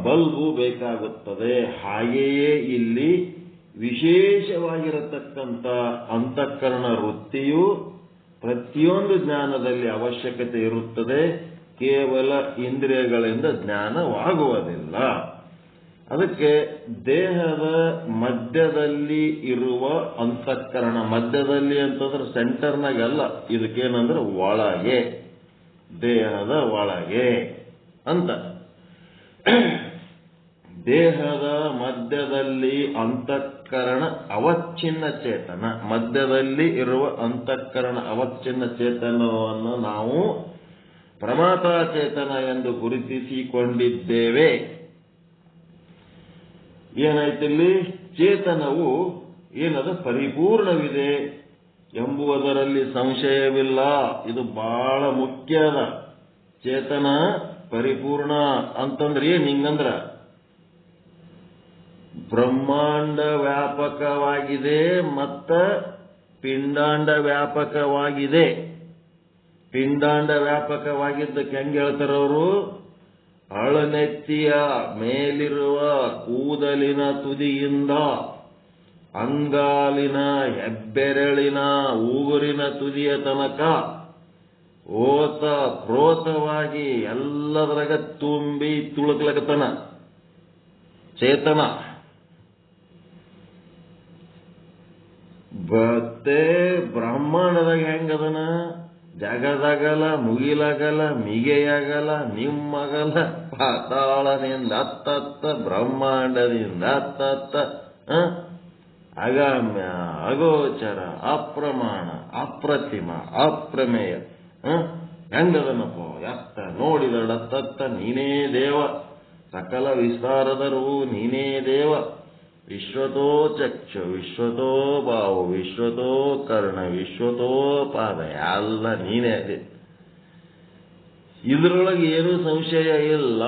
ಬಲ್ಬು ಬೇಕಾಗುತ್ತದೆ. ಹಾಗೆಯೇ ಇಲ್ಲಿ ವಿಶೇಷವಾಗಿರತಕ್ಕಂಥ ಅಂತಃಕರಣ ವೃತ್ತಿಯು ಪ್ರತಿಯೊಂದು ಜ್ಞಾನದಲ್ಲಿ ಅವಶ್ಯಕತೆ ಇರುತ್ತದೆ. ಕೇವಲ ಇಂದ್ರಿಯಗಳಿಂದ ಜ್ಞಾನವಾಗುವುದಿಲ್ಲ. ಅದಕ್ಕೆ ದೇಹದ ಮಧ್ಯದಲ್ಲಿ ಇರುವ ಅಂತಃಕರಣ, ಮಧ್ಯದಲ್ಲಿ ಅಂತಂದ್ರೆ ಸೆಂಟರ್ನಾಗಲ್ಲ, ಇದಕ್ಕೇನಂದ್ರೆ ಒಳಗೆ, ದೇಹದ ಒಳಗೆ ಅಂತ. ದೇಹದ ಮಧ್ಯದಲ್ಲಿ ಅಂತಃಕರಣ ಅವಚ್ಛಿನ್ನ ಚೇತನ, ಮಧ್ಯದಲ್ಲಿ ಇರುವ ಅಂತಃಕರಣ ಅವಚ್ಛಿನ್ನ ಚೇತನವನ್ನು ನಾವು ಪ್ರಮಾತ ಚೇತನ ಎಂದು ಗುರುತಿಸಿಕೊಂಡಿದ್ದೇವೆ. ಏನಾಯ್ತಿಲ್ಲಿ? ಚೇತನವು ಏನದ ಪರಿಪೂರ್ಣವಿದೆ ಎಂಬುದರಲ್ಲಿ ಸಂಶಯವಿಲ್ಲ. ಇದು ಬಹಳ ಮುಖ್ಯದ. ಚೇತನ ಪರಿಪೂರ್ಣ ಅಂತಂದ್ರೆ ಏನ್? ಹಿಂಗಂದ್ರ ಬ್ರಹ್ಮಾಂಡ ವ್ಯಾಪಕವಾಗಿದೆ ಮತ್ತ ಪಿಂಡಾಂಡ ವ್ಯಾಪಕವಾಗಿದೆ. ಪಿಂಡಾಂಡ ವ್ಯಾಪಕವಾಗಿದ್ದಕ್ಕೆ ಹೆಂಗೆ ಹೇಳ್ತಾರವರು? ಅಳನೆತ್ತಿಯ ಮೇಲಿರುವ ಕೂದಲಿನ ತುದಿಯಿಂದ ಅಂಗಾಲಿನ ಹೆಬ್ಬೆರಳಿನ ಉಗುರಿನ ತುದಿಯ ತನಕ ಓತ ಪ್ರೋತವಾಗಿ ಎಲ್ಲದರಾಗ ತುಂಬಿ ತುಳುಕ್ಲಕತನ ಚೇತನ. ಮತ್ತೆ ಬ್ರಹ್ಮಾಂಡದಾಗ ಹೆಂಗದನ? ಜಗದಗಲ, ಮುಗಿಲಗಲ, ಮಿಗೆಯಗಲ, ನಿಮ್ಮಗಲ, ಪಾತಾಳದಿಂದ ಹತ್ತತ್ತ, ಬ್ರಹ್ಮಾಂಡದಿಂದ ಹತ್ತತ್ತ, ಅಗಮ್ಯ, ಅಗೋಚರ, ಅಪ್ರಮಾಣ, ಅಪ್ರತಿಮ, ಅಪ್ರಮೇಯ. ಹೆಂಗದನಪ್ಪ? ಎತ್ತ ನೋಡಿದಡತ್ತತ್ತ ನೀನೇ ದೇವ, ಸಕಲ ವಿಸ್ತಾರದರು ನೀನೇ ದೇವ. ವಿಶ್ವತೋ ಚಕ್ಷು, ವಿಶ್ವತೋ ಬಾವು, ವಿಶ್ವತೋ ಕರ್ಣ, ವಿಶ್ವತೋ ಪಾದ, ಎಲ್ಲ ನೀನೇ ಅದೇ. ಇದರೊಳಗೆ ಏನೂ ಸಂಶಯ ಇಲ್ಲ.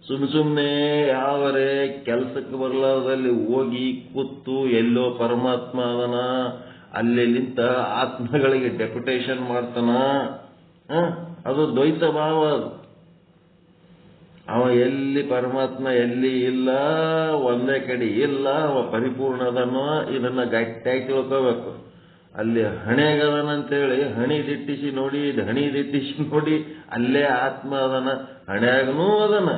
ಸುಮ್ಮನೆ ಯಾವರೇ ಕೆಲಸಕ್ಕೆ ಬರಲಾರದಲ್ಲಿ ಹೋಗಿ ಕೂತು ಎಲ್ಲೋ ಪರಮಾತ್ಮ ಅದನ ಅಲ್ಲಿ ನಿಂತ ಆತ್ಮಗಳಿಗೆ ಡೆಪ್ಯುಟೇಷನ್ ಮಾಡ್ತಾನ. ಅದು ದ್ವೈತ ಭಾವ. ಅದು ಅವ ಎಲ್ಲಿ ಪರಮಾತ್ಮ ಎಲ್ಲಿ ಇಲ್ಲ, ಒಂದೇ ಕಡೆ ಇಲ್ಲ, ಅವ ಪರಿಪೂರ್ಣ ಅದನ್ನು. ಇದನ್ನ ಗಟ್ಟಿಯಾಗಿ ತಿಳ್ಕೋಬೇಕು. ಅಲ್ಲಿ ಹಣೆಗದನಂತೇಳಿ ಹಣಿ ದಿಟ್ಟಿಸಿ ನೋಡಿ, ಹಣಿ ದಿಟ್ಟಿಸಿ ನೋಡಿ, ಅಲ್ಲೇ ಆತ್ಮ ಅದನ. ಹಣೆಯಾಗನೂ ಅದನ,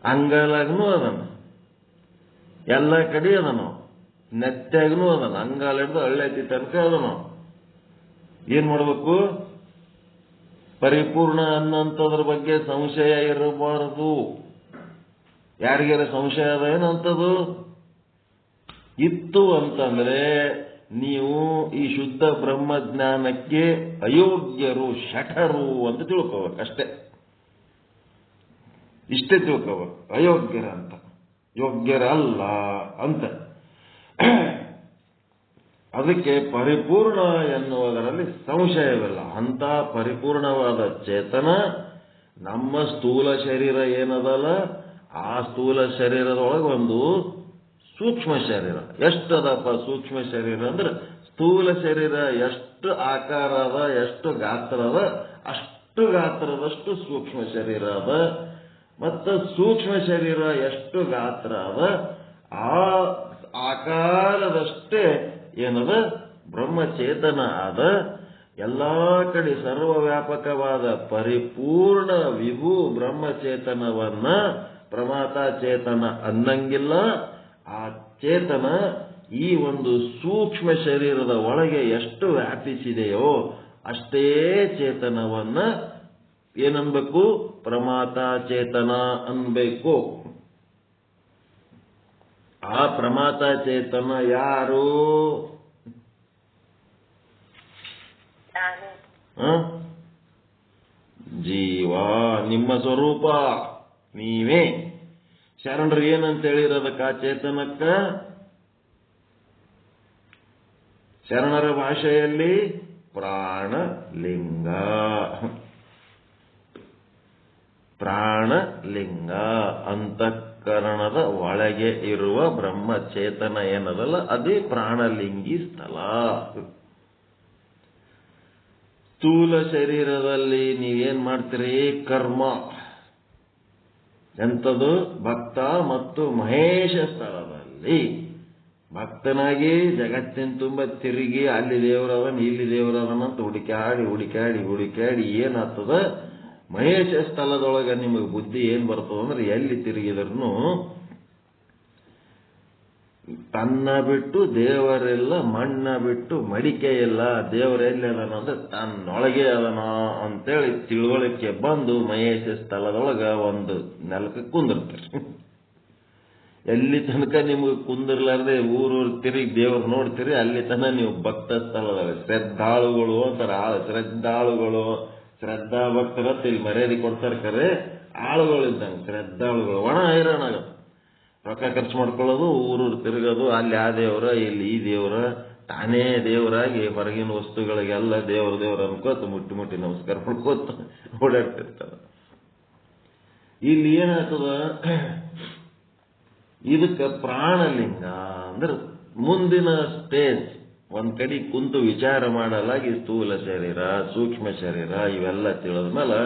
ಅಂಗಾಲಾಗನೂ ಅದನ, ಎಲ್ಲ ಕಡೆ ಅದನು. ನೆತ್ತಾಗನೂ ಅದನ, ಅಂಗಾಲ ಹಿಡಿದು ಹಳ್ಳೆತ್ತಿ ತನಕ ಅದನು. ಏನ್ ಮಾಡ್ಬೇಕು? ಪರಿಪೂರ್ಣ ಅನ್ನೋಂಥದ್ರ ಬಗ್ಗೆ ಸಂಶಯ ಇರಬಾರದು. ಯಾರಿಗಾರ ಸಂಶಯ ಅದ ಏನಂತದು ಇತ್ತು ಅಂತಂದ್ರೆ ನೀವು ಈ ಶುದ್ಧ ಬ್ರಹ್ಮಜ್ಞಾನಕ್ಕೆ ಅಯೋಗ್ಯರು, ಶಠರು ಅಂತ ತಿಳ್ಕೋಬೇಕಷ್ಟೇ. ಇಷ್ಟೇ ತಿಳ್ಕೋಬೇಕು, ಅಯೋಗ್ಯರ ಅಂತ, ಯೋಗ್ಯರಲ್ಲ ಅಂತ. ಅದಕ್ಕೆ ಪರಿಪೂರ್ಣ ಎನ್ನುವುದರಲ್ಲಿ ಸಂಶಯವಿಲ್ಲ. ಅಂತ ಪರಿಪೂರ್ಣವಾದ ಚೇತನ ನಮ್ಮ ಸ್ಥೂಲ ಶರೀರ ಏನದಲ್ಲ, ಆ ಸ್ಥೂಲ ಶರೀರದೊಳಗೆ ಒಂದು ಸೂಕ್ಷ್ಮ ಶರೀರ. ಎಷ್ಟದಪ್ಪ ಸೂಕ್ಷ್ಮ ಶರೀರ ಅಂದ್ರೆ, ಸ್ಥೂಲ ಶರೀರ ಎಷ್ಟು ಆಕಾರ ಅದ, ಎಷ್ಟು ಗಾತ್ರ ಅದ, ಅಷ್ಟು ಗಾತ್ರದಷ್ಟು ಸೂಕ್ಷ್ಮ ಶರೀರ ಅದ. ಮತ್ತು ಸೂಕ್ಷ್ಮ ಶರೀರ ಎಷ್ಟು ಗಾತ್ರ ಅದ, ಆ ಆಕಾರದಷ್ಟೇ ಏನದ ಬ್ರಹ್ಮಚೇತನ ಆದ. ಎಲ್ಲಾ ಕಡೆ ಸರ್ವವ್ಯಾಪಕವಾದ ಪರಿಪೂರ್ಣ ವಿಭು ಬ್ರಹ್ಮಚೇತನವನ್ನ ಪ್ರಮಾತ ಚೇತನ ಅನ್ನಂಗಿಲ್ಲ. ಆ ಚೇತನ ಈ ಒಂದು ಸೂಕ್ಷ್ಮ ಶರೀರದ ಒಳಗೆ ಎಷ್ಟು ವ್ಯಾಪಿಸಿದೆಯೋ ಅಷ್ಟೇ ಚೇತನವನ್ನ ಏನನ್ಬೇಕು? ಪ್ರಮಾತ ಚೇತನ ಅನ್ಬೇಕು. ಆ ಪ್ರಮಾತ ಚೇತನ ಯಾರು? ಜೀವ, ನಿಮ್ಮ ಸ್ವರೂಪ ನೀವೇ. ಶರಣರು ಏನಂತ ಹೇಳಿರೋದಕ್ಕ ಚೇತನಕ್ಕ? ಶರಣರ ಭಾಷೆಯಲ್ಲಿ ಪ್ರಾಣಲಿಂಗ. ಪ್ರಾಣಲಿಂಗ ಅಂತಃಕರಣದ ಒಳಗೆ ಇರುವ ಬ್ರಹ್ಮಚೇತನ ಏನದಲ್ಲ, ಅದೇ ಪ್ರಾಣಲಿಂಗಿ ಸ್ಥಳ. ಸ್ಥೂಲ ಶರೀರದಲ್ಲಿ ನೀವೇನ್ ಮಾಡ್ತೀರಿ? ಕರ್ಮ. ಎಂಥದ್ದು? ಭಕ್ತ ಮತ್ತು ಮಹೇಶ ಸ್ಥಳದಲ್ಲಿ ಭಕ್ತನಾಗಿ ಜಗತ್ತಿನ ತುಂಬ ತಿರುಗಿ ಅಲ್ಲಿ ದೇವರವನ್ ಇಲ್ಲಿ ದೇವರವನ್ ಅಂತ ಹುಡುಕಾಡಿ ಹುಡುಕಾಡಿ ಹುಡುಕಾಡಿ ಏನಾಗ್ತದ? ಮಹೇಶ ಸ್ಥಳದೊಳಗೆ ನಿಮಗೆ ಬುದ್ಧಿ ಏನ್ ಬರ್ತದ ಅಂದ್ರೆ, ಎಲ್ಲಿ ತಿರುಗಿದ್ರೂ ತನ್ನ ಬಿಟ್ಟು ದೇವರೆಲ್ಲ, ಮಣ್ಣ ಬಿಟ್ಟು ಮಡಿಕೆ ಇಲ್ಲ, ದೇವರೆಲ್ಲಿ ಅದನ ಅಂದ್ರೆ ತನ್ನೊಳಗೆ ಅದನ ಅಂತೇಳಿ ತಿಳುವಳಿಕೆ ಬಂದು ಮಹೇಶ ಸ್ಥಳದೊಳಗ ಒಂದು ನೆಲಕ್ಕೆ ಕುಂದಿರ್ತೀರಿ. ಎಲ್ಲಿ ತನಕ ನಿಮಗೆ ಕುಂದಿರ್ಲಾರ್ದೆ ಊರೂರು ತಿರುಗಿ ದೇವ್ರು ನೋಡ್ತೀರಿ, ಅಲ್ಲಿ ತನಕ ನೀವು ಭಕ್ತ ಸ್ಥಳದಲ್ಲಿ ಶ್ರದ್ಧಾಳುಗಳು ಅಂತಾರೆ. ಶ್ರದ್ಧಾಳುಗಳು, ಶ್ರದ್ಧಾ ಭಕ್ತರತ್ತ ಇಲ್ಲಿ ಮರ್ಯಾದೆ ಕೊಡ್ತಾರೆ. ಕರೆ ಆಳುಗಳಿದ್ದಂಗೆ ಶ್ರದ್ಧಾಳುಗಳು. ಒಣ ಹೈರಾಣ ಆಗತ್ತೆ. ರೊಕ್ಕ ಖರ್ಚು ಮಾಡ್ಕೊಳ್ಳೋದು, ಊರೂರು ತಿರುಗೋದು, ಅಲ್ಲಿ ಆ ದೇವರ ಇಲ್ಲಿ ಈ ದೇವರ, ತಾನೇ ದೇವರಾಗಿ ಹೊರಗಿನ ವಸ್ತುಗಳಿಗೆಲ್ಲ ದೇವ್ರ ಅನ್ಕೋತ ಮುಟ್ಟಿ ಮುಟ್ಟಿ ನಮಸ್ಕಾರ ಮಾಡ್ಕೋತ ಓಡಾಡ್ತಿರ್ತಾರೆ. ಇಲ್ಲಿ ಏನಾಗ್ತದ? ಇದಕ್ಕೆ ಪ್ರಾಣಲಿಂಗ ಅಂದ್ರೆ ಮುಂದಿನ ಸ್ಟೇಜ್. ಒಂದ್ ಕಡೆ ಕುಂತು ವಿಚಾರ ಮಾಡಲಾಗಿ ಸ್ಥೂಲ ಶರೀರ, ಸೂಕ್ಷ್ಮ ಶರೀರ ಇವೆಲ್ಲ ತಿಳಿದ್ಮೇಲೆ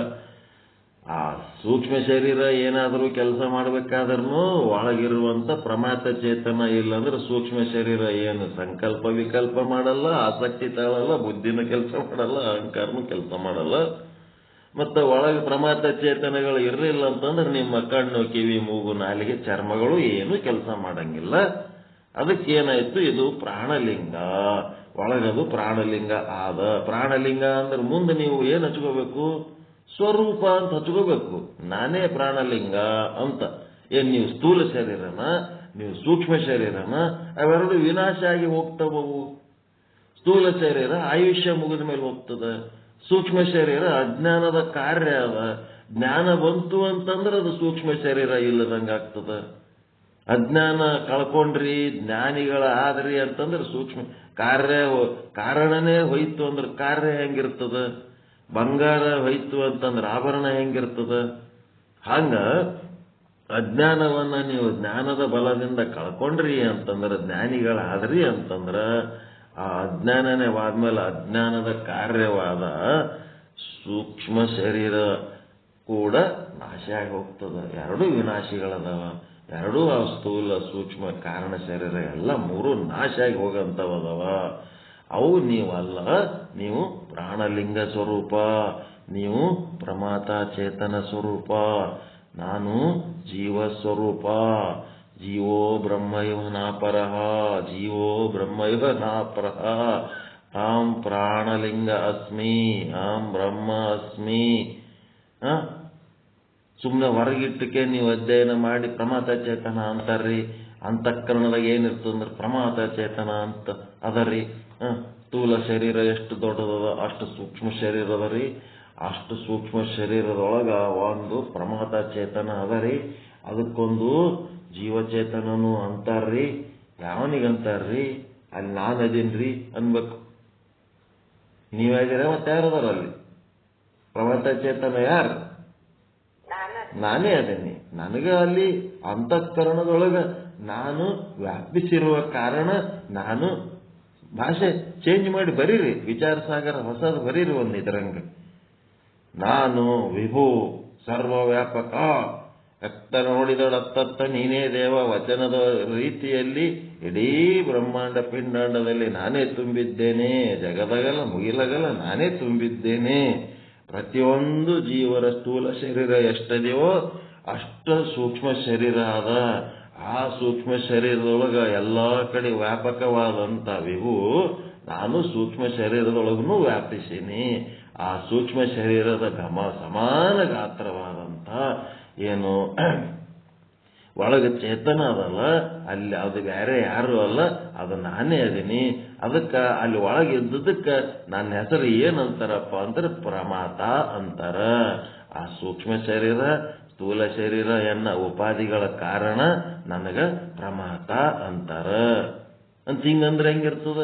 ಆ ಸೂಕ್ಷ್ಮ ಶರೀರ ಏನಾದರೂ ಕೆಲಸ ಮಾಡಬೇಕಾದ್ರೂ ಒಳಗಿರುವಂತ ಪ್ರಮಾತ ಚೇತನ ಇಲ್ಲಂದ್ರೆ ಸೂಕ್ಷ್ಮ ಶರೀರ ಏನು ಸಂಕಲ್ಪ ವಿಕಲ್ಪ ಮಾಡಲ್ಲ, ಆಸಕ್ತಿ ತಾಳಲ್ಲ, ಬುದ್ಧಿನ ಕೆಲಸ ಮಾಡಲ್ಲ, ಅಹಂಕಾರನೂ ಕೆಲಸ ಮಾಡಲ್ಲ. ಮತ್ತೆ ಒಳಗೆ ಪ್ರಮಾತ ಚೇತನಗಳು ಇರಲಿಲ್ಲ ಅಂತಂದ್ರೆ ನಿಮ್ಮ ಕಣ್ಣು, ಕಿವಿ, ಮೂಗು, ನಾಲಿಗೆ, ಚರ್ಮಗಳು ಏನು ಕೆಲಸ ಮಾಡಂಗಿಲ್ಲ. ಅದಕ್ಕೇನಾಯ್ತು? ಇದು ಪ್ರಾಣಲಿಂಗ. ಒಳಗದು ಪ್ರಾಣಲಿಂಗ ಆದ. ಪ್ರಾಣಲಿಂಗ ಅಂದ್ರೆ ಮುಂದೆ ನೀವು ಏನು ಹಚ್ಕೋಬೇಕು? ಸ್ವರೂಪ ಅಂತ ಹಚ್ಕೋಬೇಕು. ನಾನೇ ಪ್ರಾಣಲಿಂಗ ಅಂತ. ಏನ್ ನೀವು ಸ್ಥೂಲ ಶರೀರನ, ನೀವು ಸೂಕ್ಷ್ಮ ಶರೀರನ, ಅವೆರಡು ವಿನಾಶ ಆಗಿ ಹೋಗ್ತವವು. ಸ್ಥೂಲ ಶರೀರ ಆಯುಷ್ಯ ಮುಗಿದ ಮೇಲೆ ಹೋಗ್ತದ. ಸೂಕ್ಷ್ಮ ಶರೀರ ಅಜ್ಞಾನದ ಕಾರ್ಯ ಅದ. ಜ್ಞಾನ ಬಂತು ಅಂತಂದ್ರೆ ಅದು ಸೂಕ್ಷ್ಮ ಶರೀರ ಇಲ್ಲದಂಗ ಆಗ್ತದ. ಅಜ್ಞಾನ ಕಳ್ಕೊಂಡ್ರಿ, ಜ್ಞಾನಿಗಳ ಆದ್ರಿ ಅಂತಂದ್ರೆ ಸೂಕ್ಷ್ಮ ಕಾರಣನೇ ಹೋಯ್ತು ಅಂದ್ರೆ ಕಾರ್ಯ ಹೆಂಗಿರ್ತದ? ಬಂಗಾರ ಹೋಯ್ತು ಅಂತಂದ್ರೆ ಆಭರಣ ಹೆಂಗಿರ್ತದ? ಹಂಗ ಅಜ್ಞಾನವನ್ನ ನೀವು ಜ್ಞಾನದ ಬಲದಿಂದ ಕಳ್ಕೊಂಡ್ರಿ ಅಂತಂದ್ರೆ, ಜ್ಞಾನಿಗಳಾದ್ರಿ ಅಂತಂದ್ರ, ಆ ಅಜ್ಞಾನನೇ ಆದ್ಮೇಲೆ ಅಜ್ಞಾನದ ಕಾರ್ಯವಾದ ಸೂಕ್ಷ್ಮ ಶರೀರ ಕೂಡ ನಾಶ ಆಗಿ ಹೋಗ್ತದ. ಎರಡೂ ವಿನಾಶಿಗಳದಾವ. ಎರಡೂ ಆ ಸ್ಥೂಲ ಸೂಕ್ಷ್ಮ ಕಾರಣ ಶರೀರ ಎಲ್ಲ ಮೂರು ನಾಶ ಆಗಿ ಹೋಗಂತವದವ. ಅವು ನೀವಲ್ಲ, ನೀವು ಪ್ರಾಣಲಿಂಗ ಸ್ವರೂಪ, ನೀವು ಪ್ರಮಾತ ಚೇತನ ಸ್ವರೂಪ, ನಾನು ಜೀವ ಸ್ವರೂಪ. ಜೀವೋ ಬ್ರಹ್ಮೈವ ನಾಪರಃ, ಜೀವೋ ಬ್ರಹ್ಮೈವ ನಾಪರಃ. ಅಹಂ ಪ್ರಾಣಲಿಂಗ ಅಸ್ಮಿ, ಅಹಂ ಬ್ರಹ್ಮ ಅಸ್ಮಿ. ಸುಮ್ಮನೆ ಹೊರಗಿಟ್ಟಕ್ಕೆ ನೀವು ಅಧ್ಯಯನ ಮಾಡಿ ಪ್ರಮಾತ ಚೇತನ ಅಂತಾರ್ರಿ. ಅಂತಃಕರಣದಾಗ ಏನಿರ್ತದಂದ್ರೆ ಪ್ರಮಾತ ಚೇತನ ಅಂತ ಅದರಿ. ಸ್ಥೂಲ ಶರೀರ ಎಷ್ಟು ದೊಡ್ಡದದ ಅಷ್ಟು ಸೂಕ್ಷ್ಮ ಶರೀರ ಅದರಿ. ಅಷ್ಟು ಸೂಕ್ಷ್ಮ ಶರೀರದೊಳಗ ಒಂದು ಪ್ರಮಾತ ಚೇತನ ಅದರಿ. ಅದಕ್ಕೊಂದು ಜೀವಚೇತನನು ಅಂತಾರ್ರಿ. ಯಾವನಿಗಂತಾರ್ರಿ? ಅಲ್ಲಿ ನಾನು ಅದೀನ್ರಿ ಅನ್ಬೇಕು. ನೀವ್ಯಾಗಿರ ಮತ್ತೆ ಯಾರದಾರ ಅಲ್ಲಿ? ಪ್ರಮಾತ ಚೇತನ ಯಾರು? ನಾನೇ ಅದೇನಿ. ನನಗ ಅಲ್ಲಿ ಅಂತಃಕರಣದೊಳಗ ನಾನು ವ್ಯಾಪಿಸಿರುವ ಕಾರಣ ನಾನು ಭಾಷೆ ಚೇಂಜ್ ಮಾಡಿ ಬರೀರಿ. ವಿಚಾರ ಸಾಗರ ಹೊಸದು ಬರೀರಿ ಒಂದು ಇದರಂಗ. ನಾನು ವಿಭು ಸರ್ವವ್ಯಾಪಕ, ಎತ್ತ ನೋಡಿದಳತ್ತತ್ತ ನೀನೇ ದೇವ ವಚನದ ರೀತಿಯಲ್ಲಿ ಇಡೀ ಬ್ರಹ್ಮಾಂಡ ಪಿಂಡಾಂಡದಲ್ಲಿ ನಾನೇ ತುಂಬಿದ್ದೇನೆ. ಜಗದಗಲ ಮುಗಿಲಗಲ ನಾನೇ ತುಂಬಿದ್ದೇನೆ. ಪ್ರತಿಯೊಂದು ಜೀವರ ಸ್ಥೂಲ ಶರೀರ ಎಷ್ಟದೆಯೋ ಅಷ್ಟು ಸೂಕ್ಷ್ಮ ಶರೀರ ಅದ. ಆ ಸೂಕ್ಷ್ಮ ಶರೀರದೊಳಗ ಎಲ್ಲಾ ಕಡೆ ವ್ಯಾಪಕವಾದಂತ ವಿಭು ನಾನು ಸೂಕ್ಷ್ಮ ಶರೀರದೊಳಗೂ ವ್ಯಾಪಿಸೀನಿ. ಆ ಸೂಕ್ಷ್ಮ ಶರೀರದ ಸಮಾನ ಗಾತ್ರವಾದಂತ ಏನು ಒಳಗೆ ಚೇತನ ಅದಲ್ಲ, ಅಲ್ಲಿ ಅದು ಬೇರೆ ಯಾರು ಅಲ್ಲ, ಅದು ನಾನೇ ಅದೀನಿ. ಅದಕ್ಕೆ ಅಲ್ಲಿ ಒಳಗೆ ಇದ್ದದಕ್ಕೆ ನನ್ನ ಹೆಸರು ಏನಂತಾರಪ್ಪ ಅಂದ್ರೆ ಪ್ರಮಾತ ಅಂತಾರ. ಆ ಸೂಕ್ಷ್ಮ ಶರೀರ ಸ್ಥೂಲ ಶರೀರ ಎನ್ನ ಉಪಾಧಿಗಳ ಕಾರಣ ನನಗ ಪ್ರಮಾತ ಅಂತಾರ ಅಂತ. ಹಿಂಗಂದ್ರೆ ಹೆಂಗಿರ್ತದ?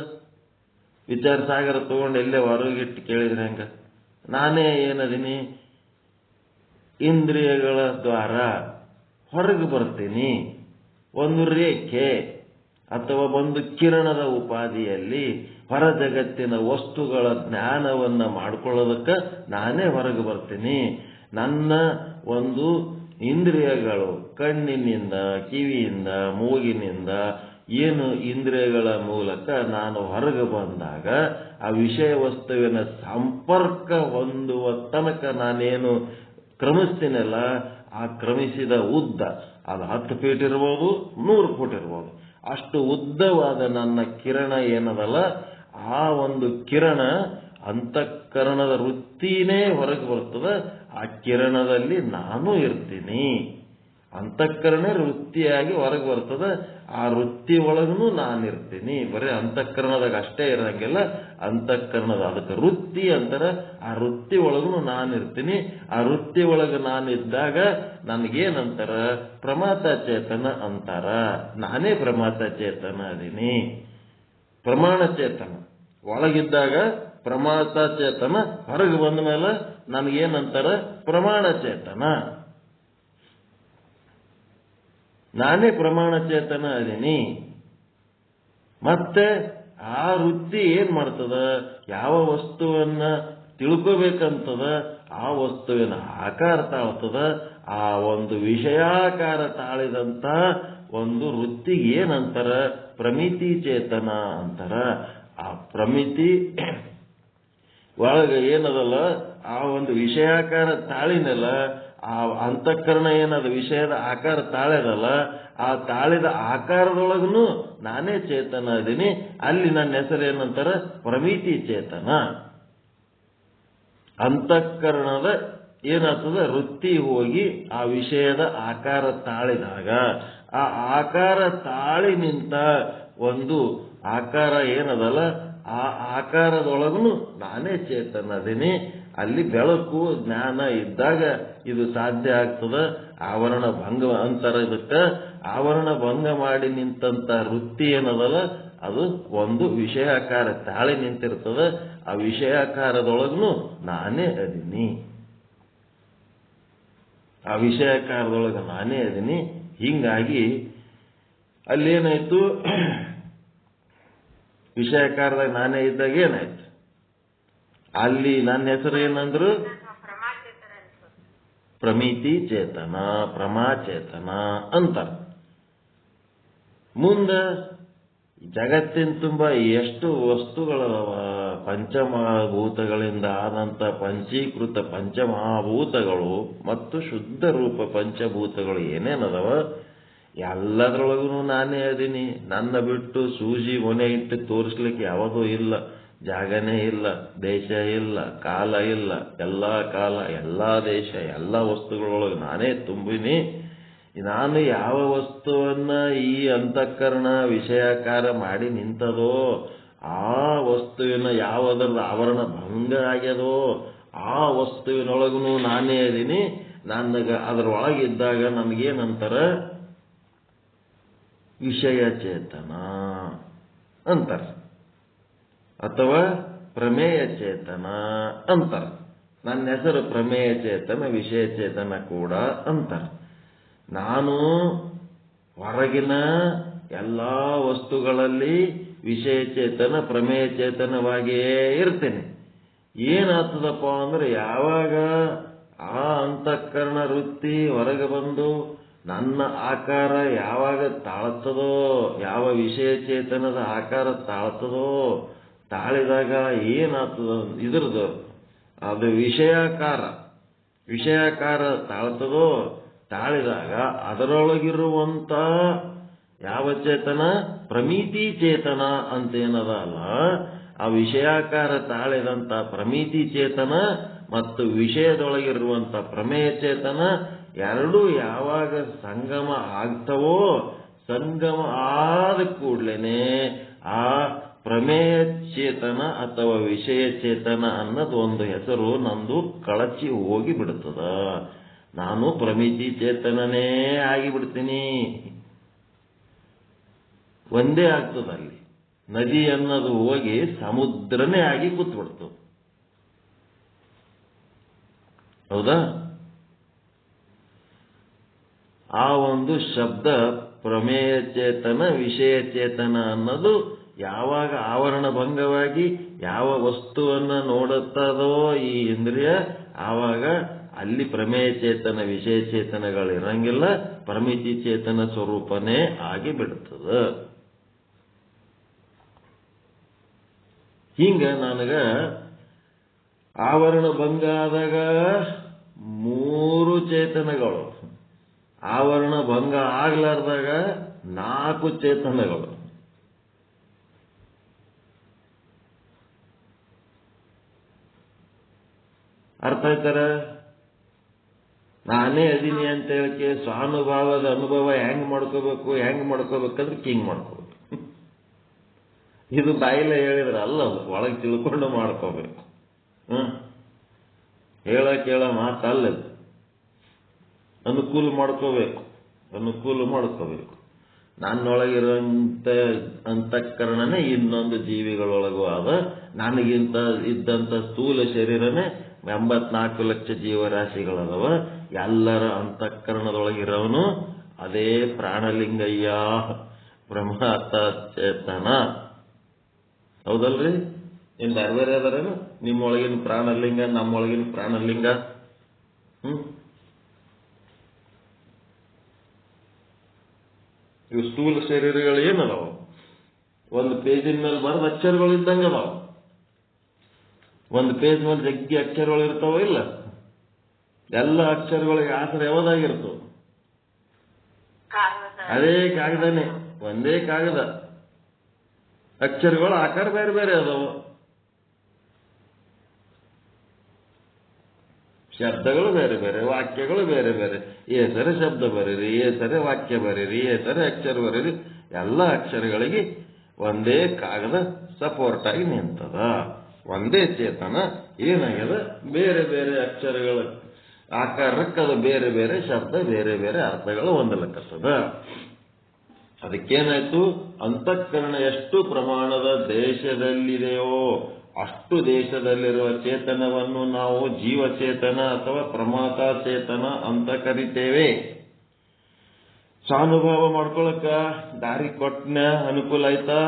ವಿಚಾರ ಸಾಗರ ತಗೊಂಡು ಎಲ್ಲೇ ಹೊರಗಿಟ್ಟು ಕೇಳಿದ್ರೆ ಹೆಂಗ? ನಾನೇ ಏನದೀನಿ? ಇಂದ್ರಿಯಗಳ ದ್ವಾರ ಹೊರಗೆ ಬರ್ತೀನಿ. ಒಂದು ರೇಖೆ ಅಥವಾ ಒಂದು ಕಿರಣದ ಉಪಾಧಿಯಲ್ಲಿ ಹೊರ ಜಗತ್ತಿನ ವಸ್ತುಗಳ ಜ್ಞಾನವನ್ನ ಮಾಡ್ಕೊಳ್ಳೋದಕ್ಕೆ ನಾನೇ ಹೊರಗೆ ಬರ್ತೀನಿ. ನನ್ನ ಒಂದು ಇಂದ್ರಿಯಗಳು ಕಣ್ಣಿನಿಂದ, ಕಿವಿಯಿಂದ, ಮೂಗಿನಿಂದ ಏನು ಇಂದ್ರಿಯಗಳ ಮೂಲಕ ನಾನು ಹೊರಗೆ ಬಂದಾಗ ಆ ವಿಷಯ ವಸ್ತುವಿನ ಸಂಪರ್ಕ ಹೊಂದುವ ತನಕ ನಾನೇನು ಕ್ರಮಿಸ್ತೀನಲ್ಲ, ಆ ಕ್ರಮಿಸಿದ ಉದ್ದ ಅದು 10 ಫೀಟ್ ಇರ್ಬೋದು, 100 ಫೂಟ್ ಇರ್ಬೋದು. ಅಷ್ಟು ಉದ್ದವಾದ ನನ್ನ ಕಿರಣ ಏನದಲ್ಲ, ಆ ಒಂದು ಕಿರಣ ಅಂತಃಕರಣದ ವೃತ್ತಿನೇ ಹೊರಗೆ ಬರ್ತದೆ. ಆ ಕಿರಣದಲ್ಲಿ ನಾನು ಇರ್ತೀನಿ. ಅಂತಃಕರಣ ವೃತ್ತಿಯಾಗಿ ಹೊರಗೆ ಬರ್ತದೆ. ಆ ವೃತ್ತಿ ಒಳಗೂ ನಾನಿರ್ತೀನಿ. ಬರೀ ಅಂತಃಕರಣದಾಗ ಅಷ್ಟೇ ಇರಂಗಿಲ್ಲ, ಅಂತಃಕರಣದ ಅದಕ್ಕೆ ವೃತ್ತಿ ಅಂತಾರ. ಆ ವೃತ್ತಿ ಒಳಗೂ ನಾನಿರ್ತೀನಿ. ಆ ವೃತ್ತಿ ಒಳಗೆ ನಾನಿದ್ದಾಗ ನನಗೇನಂತಾರ? ಪ್ರಮಾತ ಚೇತನ ಅಂತಾರ. ನಾನೇ ಪ್ರಮಾತ ಚೇತನ ಅದೀನಿ. ಪ್ರಮಾಣ ಚೇತನ ಒಳಗಿದ್ದಾಗ ಪ್ರಮಾತ ಚೇತನ, ಹೊರಗೆ ಬಂದ ಮೇಲೆ ನನಗೇನಂತಾರ? ಪ್ರಮಾಣ ಚೇತನ. ನಾನೇ ಪ್ರಮಾಣ ಚೇತನ ಅದೀನಿ. ಮತ್ತೆ ಆ ವೃತ್ತಿ ಏನ್ ಮಾಡ್ತದ? ಯಾವ ವಸ್ತುವನ್ನ ತಿಳ್ಕೋಬೇಕಂತದ ಆ ವಸ್ತುವಿನ ಆಕಾರ ತಾಳ್ತದ. ಆ ಒಂದು ವಿಷಯಾಕಾರ ತಾಳಿದಂತ ಒಂದು ವೃತ್ತಿಗೆ ಏನಂತಾರ? ಪ್ರಮಿತಿ ಚೇತನ ಅಂತಾರ. ಆ ಪ್ರಮಿತಿ ಒಳಗೆ ಏನದಲ್ಲ, ಆ ಒಂದು ವಿಷಯಾಕಾರ ತಾಳಿನಲ್ಲ, ಆ ಅಂತಃಕರಣ ಏನದ ವಿಷಯದ ಆಕಾರ ತಾಳೆದಲ್ಲ, ಆ ತಾಳಿದ ಆಕಾರದೊಳಗೂ ನಾನೇ ಚೇತನ ಅದೀನಿ. ಅಲ್ಲಿ ನನ್ನ ಹೆಸರು ಏನಂತಾರ? ಪ್ರಮಿತಿ ಚೇತನ. ಅಂತಃಕರಣದ ಏನಾಗ್ತದ? ವೃತ್ತಿ ಹೋಗಿ ಆ ವಿಷಯದ ಆಕಾರ ತಾಳಿದಾಗ ಆ ಆಕಾರ ತಾಳಿ ನಿಂತ ಒಂದು ಆಕಾರ ಏನದಲ್ಲ, ಆ ಆಕಾರದೊಳಗೂ ನಾನೇ ಚೇತನ ಅದೀನಿ. ಅಲ್ಲಿ ಬೆಳಕು ಜ್ಞಾನ ಇದ್ದಾಗ ಇದು ಸಾಧ್ಯ ಆಗ್ತದ. ಆವರಣ ಭಂಗ ಅಂತಾರ ಇದಕ್ಕ. ಆವರಣ ಭಂಗ ಮಾಡಿ ನಿಂತಂತ ವೃತ್ತಿ ಏನದಲ್ಲ, ಅದು ಒಂದು ವಿಷಯಾಕಾರ ತಾಳಿ ನಿಂತಿರ್ತದ. ಆ ವಿಷಯಾಕಾರದೊಳಗೂ ನಾನೇ ಅದೀನಿ. ಆ ವಿಷಯಾಕಾರದೊಳಗೆ ನಾನೇ ಅದೀನಿ. ಹೀಗಾಗಿ ಅಲ್ಲೇನಾಯ್ತು, ವಿಷಯಾಕಾರದಾಗ ನಾನೇ ಇದ್ದಾಗ ಏನಾಯ್ತು, ಅಲ್ಲಿ ನನ್ನ ಹೆಸರು ಏನಂದ್ರು ಪ್ರಮಿತಿ ಚೇತನ, ಪ್ರಮಾಚೇತನ ಅಂತಾರ. ಮುಂದ ಜಗತ್ತಿನ ತುಂಬ ಎಷ್ಟು ವಸ್ತುಗಳವ, ಪಂಚಮಹಾಭೂತಗಳಿಂದ ಆದಂತ ಪಂಚೀಕೃತ ಪಂಚಮಹಾಭೂತಗಳು ಮತ್ತು ಶುದ್ಧ ರೂಪ ಪಂಚಭೂತಗಳು ಏನೇನದವ ಎಲ್ಲದರೊಳಗೂ ನಾನೇ ಅದೀನಿ. ನನ್ನ ಬಿಟ್ಟು ಸೂಜಿ ಮೊನೆ ಇಟ್ಟು ತೋರಿಸ್ಲಿಕ್ಕೆ ಯಾವುದೂ ಇಲ್ಲ, ಜಾಗನೇ ಇಲ್ಲ, ದೇಶ ಇಲ್ಲ, ಕಾಲ ಇಲ್ಲ. ಎಲ್ಲ ಕಾಲ, ಎಲ್ಲ ದೇಶ, ಎಲ್ಲ ವಸ್ತುಗಳೊಳಗೆ ನಾನೇ ತುಂಬಿನಿ. ನಾನು ಯಾವ ವಸ್ತುವನ್ನ ಈ ಅಂತಃಕರಣ ವಿಷಯಾಕಾರ ಮಾಡಿ ನಿಂತದೋ, ಆ ವಸ್ತುವಿನ ಯಾವುದರ ಆವರಣ ಭಂಗ ಆಗ್ಯದೋ ಆ ವಸ್ತುವಿನೊಳಗೂ ನಾನೇ ಅದೀನಿ. ನನಗೆ ಅದರೊಳಗಿದ್ದಾಗ ನಮಗೇನಂತಾರ, ವಿಷಯ ಚೇತನ ಅಂತಾರ, ಅಥವಾ ಪ್ರಮೇಯ ಚೇತನ ಅಂತಾರ. ನನ್ನ ಹೆಸರು ಪ್ರಮೇಯ ಚೇತನ, ವಿಷಯ ಚೇತನ ಕೂಡ ಅಂತಾರ. ನಾನು ಹೊರಗಿನ ಎಲ್ಲಾ ವಸ್ತುಗಳಲ್ಲಿ ವಿಷಯ ಚೇತನ ಪ್ರಮೇಯ ಚೇತನವಾಗಿಯೇ ಇರ್ತೇನೆ. ಏನಾಗ್ತದಪ್ಪ ಅಂದ್ರೆ, ಯಾವಾಗ ಆ ಅಂತಃಕರಣ ವೃತ್ತಿ ಹೊರಗೆ ಬಂದು ನನ್ನ ಆಕಾರ ಯಾವಾಗ ತಾಳ್ತದೋ, ಯಾವ ವಿಷಯ ಚೇತನದ ಆಕಾರ ತಾಳ್ತದೋ, ತಾಳಿದಾಗ ಏನಾಗ್ತದ ಇದ್ರದ್ದು ಅದು ವಿಷಯಾಕಾರ ತಾಳ್ತದೋ, ತಾಳಿದಾಗ ಅದರೊಳಗಿರುವಂತ ಯಾವ ಚೇತನ, ಪ್ರಮಿತಿ ಚೇತನ ಅಂತೇನದ ಅಲ್ಲ, ಆ ವಿಷಯಾಕಾರ ತಾಳಿದಂತ ಪ್ರಮಿತಿ ಚೇತನ ಮತ್ತು ವಿಷಯದೊಳಗಿರುವಂತ ಪ್ರಮೇಯ ಚೇತನ ಎರಡೂ ಯಾವಾಗ ಸಂಗಮ ಆಗ್ತವೋ, ಸಂಗಮ ಆದ ಕೂಡ್ಲೇನೆ ಆ ಪ್ರಮೇಯ ಚೇತನ ಅಥವಾ ವಿಷಯ ಚೇತನ ಅನ್ನೋದು ಒಂದು ಹೆಸರು ನಂದು ಕಳಚಿ ಹೋಗಿ ಬಿಡುತ್ತದ. ನಾನು ಪ್ರಮಿತಿ ಚೇತನನೇ ಆಗಿಬಿಡ್ತೀನಿ. ಒಂದೇ ಆಗ್ತದ, ಅಲ್ಲಿ ನದಿ ಅನ್ನೋದು ಹೋಗಿ ಸಮುದ್ರನೇ ಆಗಿ ಕೂತ್ಬಿಡ್ತು. ಹೌದಾ? ಆ ಒಂದು ಶಬ್ದ ಪ್ರಮೇಯ ಚೇತನ ವಿಷಯ ಚೇತನ ಅನ್ನೋದು ಯಾವಾಗ ಆವರಣ ಭಂಗವಾಗಿ ಯಾವ ವಸ್ತುವನ್ನ ನೋಡುತ್ತದೋ ಈ ಇಂದ್ರಿಯ, ಆವಾಗ ಅಲ್ಲಿ ಪ್ರಮೇಯ ಚೇತನ ವಿಷಯ ಚೇತನಗಳಿರಂಗಿಲ್ಲ, ಪ್ರಮಿತಿ ಚೇತನ ಸ್ವರೂಪನೇ ಆಗಿ ಬಿಡುತ್ತದ. ಹಿಂಗ ನನಗ ಆವರಣ ಭಂಗ ಆದಾಗ 3 ಚೇತನಗಳು, ಆವರಣ ಭಂಗ ಆಗ್ಲಾರ್ದಾಗ 4 ಚೇತನಗಳು. ಅರ್ಥ ಆಯ್ತಾರ? ನಾನೇ ಅದೀನಿ ಅಂತ ಹೇಳಿಕೆ ಸ್ವಾನುಭಾವದ ಅನುಭವ ಹೆಂಗ್ ಮಾಡ್ಕೋಬೇಕಂದ್ರೆ ಹಿಂಗ್ ಮಾಡ್ಕೋಬೇಕು. ಇದು ಬಾಯಿಲೆ ಹೇಳಿದ್ರೆ ಅಲ್ಲ, ಒಳಗೆ ತಿಳ್ಕೊಂಡು ಮಾಡ್ಕೋಬೇಕು. ಹೇಳ ಮಾತಲ್ಲದು. ಅನುಕೂಲ ಮಾಡ್ಕೋಬೇಕು. ನನ್ನೊಳಗಿರುವಂತ ಅಂತಃಕರಣನೇ ಇನ್ನೊಂದು ಜೀವಿಗಳೊಳಗೂ ಆದ, ನನಗಿಂತ ಇದ್ದಂತ ಸ್ಥೂಲ ಶರೀರನೇ 84 ಲಕ್ಷ ಜೀವರಾಶಿಗಳದವ. ಎಲ್ಲರ ಅಂತಃಕರಣದೊಳಗಿರೋನು ಅದೇ ಪ್ರಾಣಲಿಂಗಯ್ಯ, ಬ್ರಹ್ಮಾತ ಚೇತನ. ಹೌದಲ್ರಿ? ಇನ್ ಬೇರೆ ಅದಾರೇನು? ನಿಮ್ಮೊಳಗಿನ ಪ್ರಾಣಲಿಂಗ, ನಮ್ಮೊಳಗಿನ ಪ್ರಾಣಲಿಂಗ. ಇವು ಸ್ಥೂಲ ಶರೀರಗಳು ಏನದಾವ? ಒಂದು ಪೇಜಿನ ಮೇಲೆ ಬರೆದ ಅಕ್ಷರಗಳು ಇದ್ದಂಗೆ ಅದಾವ. ಒಂದು ಪೇಜ್ ಮೇಲೆ ಜಗ್ಗಿ ಅಕ್ಷರಗಳು ಇರ್ತಾವ ಇಲ್ಲ? ಎಲ್ಲ ಅಕ್ಷರಗಳಿಗೆ ಆಸರ ಯಾವ್ದಾಗಿರ್ತವ? ಅದೇ ಕಾಗದನೇ, ಒಂದೇ ಕಾಗದ. ಅಕ್ಷರಗಳ ಆಕಾರ ಬೇರೆ ಬೇರೆ ಅದಾವ, ಶಬ್ದಗಳು ಬೇರೆ ಬೇರೆ, ವಾಕ್ಯಗಳು ಬೇರೆ ಬೇರೆ. ಏಸರೆ ಶಬ್ದ ಬರೀರಿ, ಏಸರೆ ವಾಕ್ಯ ಬರೀರಿ, ಏಸರೆ ಅಕ್ಷರ ಬರೀರಿ. ಎಲ್ಲ ಅಕ್ಷರಗಳಿಗೆ ಒಂದೇ ಕಾಗದ ಸಪೋರ್ಟ್ ಆಗಿ ನಿಂತದ. ಒಂದೇ ಚೇತನ ಏನಾಗ್ಯದ, ಬೇರೆ ಬೇರೆ ಅಕ್ಷರಗಳ ಆಕಾರಕ್ಕದ ಬೇರೆ ಬೇರೆ ಶಬ್ದ, ಬೇರೆ ಬೇರೆ ಅರ್ಥಗಳು ಹೊಂದಲಕ್ಕತ್ತದ. ಅದಕ್ಕೇನಾಯ್ತು, ಅಂತಃಕರಣ ಎಷ್ಟು ಪ್ರಮಾಣದ ದೇಶದಲ್ಲಿದೆಯೋ ಅಷ್ಟು ದೇಶದಲ್ಲಿರುವ ಚೇತನವನ್ನು ನಾವು ಜೀವಚೇತನ ಅಥವಾ ಪ್ರಮಾತ ಚೇತನ ಅಂತ ಕರಿತೇವೆ. ಸ್ವಾನುಭವ ಮಾಡ್ಕೊಳಕ ದಾರಿ ಕೊಟ್ಟನ ಅನುಕೂಲ ಆಯ್ತಾ?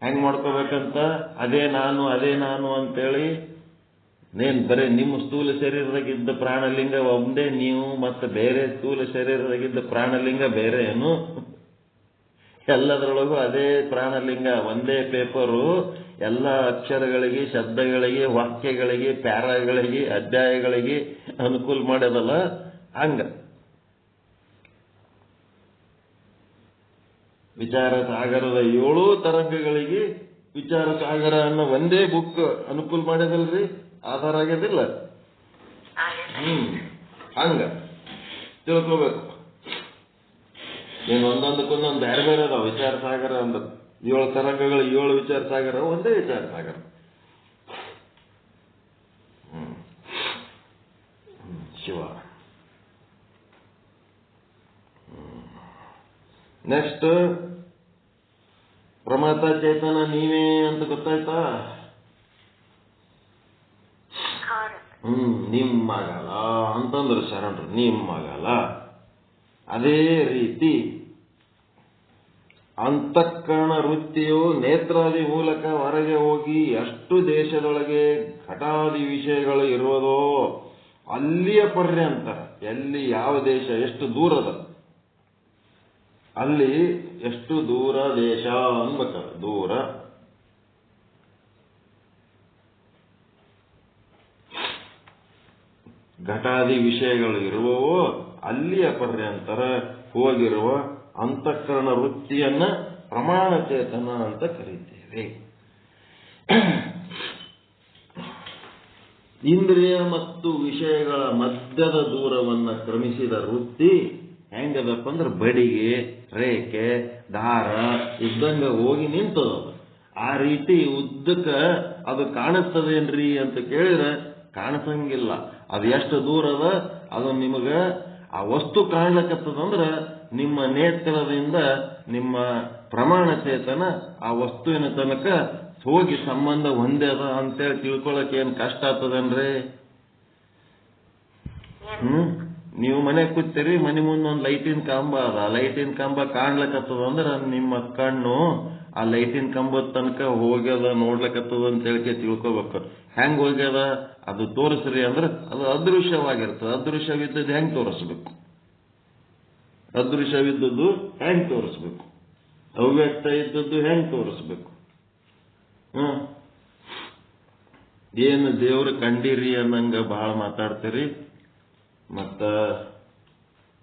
ಹೆಂಗ್ ಮಾಡ್ಕೋಬೇಕಂತ? ಅದೇ ನಾನು ಅಂತೇಳಿ ಬರೀ ನಿಮ್ಮ ಸ್ಥೂಲ ಶರೀರದಾಗಿದ್ದ ಪ್ರಾಣಲಿಂಗ ಒಂದೇ ನೀವು, ಮತ್ತೆ ಬೇರೆ ಸ್ಥೂಲ ಶರೀರದಾಗಿದ್ದ ಪ್ರಾಣಲಿಂಗ ಬೇರೆ ಏನು? ಎಲ್ಲದರೊಳಗೂ ಅದೇ ಪ್ರಾಣಲಿಂಗ, ಒಂದೇ ಪೇಪರು. ಎಲ್ಲ ಅಕ್ಷರಗಳಿಗೆ, ಶಬ್ದಗಳಿಗೆ, ವಾಕ್ಯಗಳಿಗೆ, ಪ್ಯಾರಾಗಳಿಗೆ, ಅಧ್ಯಾಯಗಳಿಗೆ ಅನುಕೂಲ ಮಾಡ್ಯದಲ್ಲ, ಹಂಗ ವಿಚಾರ ಸಾಗರದ 7 ತರಂಗಗಳಿಗೆ ವಿಚಾರ ಸಾಗರ ಅನ್ನೋ ಒಂದೇ ಬುಕ್ ಅನುಕೂಲ ಮಾಡ್ಯದಲ್ರಿ, ಆಧಾರ ಆಗ್ಯದಿಲ್ಲ. ಹಂಗ ತಿಳ್ಕೋಬೇಕು. ಒಂದೊಂದಕ್ಕೊಂದೊಂದು ಬೇರೆ ಬೇರೆ ಅದಾವ ವಿಚಾರ ಸಾಗರ ಅಂದ್ರೆ. 7 ತರಂಗಗಳು 7 ವಿಚಾರ ಸಾಗರ, ಒಂದೇ ವಿಚಾರ ಸಾಗರ. ಶಿವ. ನೆಕ್ಸ್ಟ್, ಪ್ರಮಾತ ಚೇತನ ನೀವೇ ಅಂತ ಗೊತ್ತಾಯ್ತಾ? ನಿಮ್ಮಗಲ್ಲ ಅಂತಂದ್ರು ಶರಣರು, ನಿಮ್ಮಗಲ್ಲ. ಅದೇ ರೀತಿ ಅಂತಃಕರಣ ವೃತ್ತಿಯು ನೇತ್ರಾದಿ ಮೂಲಕ ಹೊರಗೆ ಹೋಗಿ ಎಷ್ಟು ದೇಶದೊಳಗೆ ಘಟಾದಿ ವಿಷಯಗಳು ಇರುವುದೋ ಅಲ್ಲಿಯ ಪರ್ಯಂತ, ಎಲ್ಲಿ ಯಾವ ದೇಶ ಎಷ್ಟು ದೂರದ, ಅಲ್ಲಿ ಎಷ್ಟು ದೂರ ದೇಶ ಅನ್ಬೇಕಲ್ಲ, ದೂರ. ಘಟಾದಿ ವಿಷಯಗಳು ಇರುವವೋ ಅಲ್ಲಿಯ ಪರ್ಯಂತರ ಹೋಗಿರುವ ಅಂತಃಕರಣ ವೃತ್ತಿಯನ್ನ ಪ್ರಮಾಣ ಚೇತನ ಅಂತ ಕರೀತೇವೆ. ಇಂದ್ರಿಯ ಮತ್ತು ವಿಷಯಗಳ ಮಧ್ಯದ ದೂರವನ್ನ ಕ್ರಮಿಸಿದ ವೃತ್ತಿ ಹೆಂಗದಪ್ಪ ಅಂದ್ರೆ ಬಡಿಗೆ, ರೇಖೆ, ದಾರ ಇದ್ದಂಗ ಹೋಗಿ ನಿಂತದ. ಆ ರೀತಿ ಉದ್ದಕ್ಕ ಅದು ಕಾಣಿಸ್ತದೇನ್ರಿ ಅಂತ ಕೇಳಿದ್ರೆ ಕಾಣಿಸಂಗಿಲ್ಲ. ಅದು ಎಷ್ಟು ದೂರದ, ಅದು ನಿಮಗ ಆ ವಸ್ತು ಕಾಣ್ಲಕತ್ತದಂದ್ರ ನಿಮ್ಮ ನೇತ್ರದಿಂದ ನಿಮ್ಮ ಪ್ರಮಾಣ ಚೇತನ ಆ ವಸ್ತುವಿನ ತನಕ ಹೋಗಿ ಸಂಬಂಧ ಹೊಂದ್ಯದ ಅಂತೇಳಿ ತಿಳ್ಕೊಳಕ್ ಏನ್ ಕಷ್ಟ ಆಗ್ತದನ್ರಿ? ನೀವು ಮನೆ ಕೂತೀರಿ, ಮನೆ ಮುಂದೆ ಒಂದು ಲೈಟಿನ ಕಂಬ ಅದ. ಆ ಲೈಟಿನ ಕಂಬ ಕಾಣ್ಲಕತ್ತದಂದ್ರ ನಿಮ್ಮ ಕಣ್ಣು ಆ ಲೈಟಿನ ಕಂಬದ ತನಕ ಹೋಗ್ಯದ, ನೋಡ್ಲಕತ್ತದ ಅಂತ ಹೇಳಿಕೆ ತಿಳ್ಕೊಬೇಕು. ಹೆಂಗ್ ಹೋಗ್ಯದ ಅದು ತೋರಿಸ್ರಿ ಅಂದ್ರೆ ಅದು ಅದೃಶ್ಯವಾಗಿರ್ತದೆ. ಅದೃಶ್ಯವಿದ್ದದ್ದು ಹೆಂಗ್ ತೋರಿಸ್ಬೇಕು? ಅದೃಶ್ಯವಿದ್ದದ್ದು ಹೆಂಗ್ ತೋರಿಸ್ಬೇಕು? ಅವ್ಯಕ್ತ ಇದ್ದದ್ದು ಹೆಂಗ್ ತೋರಿಸ್ಬೇಕು? ಏನು ದೇವ್ರ ಕಂಡಿರಿ ಅನ್ನಂಗ ಬಹಳ ಮಾತಾಡ್ತೀರಿ, ಮತ್ತ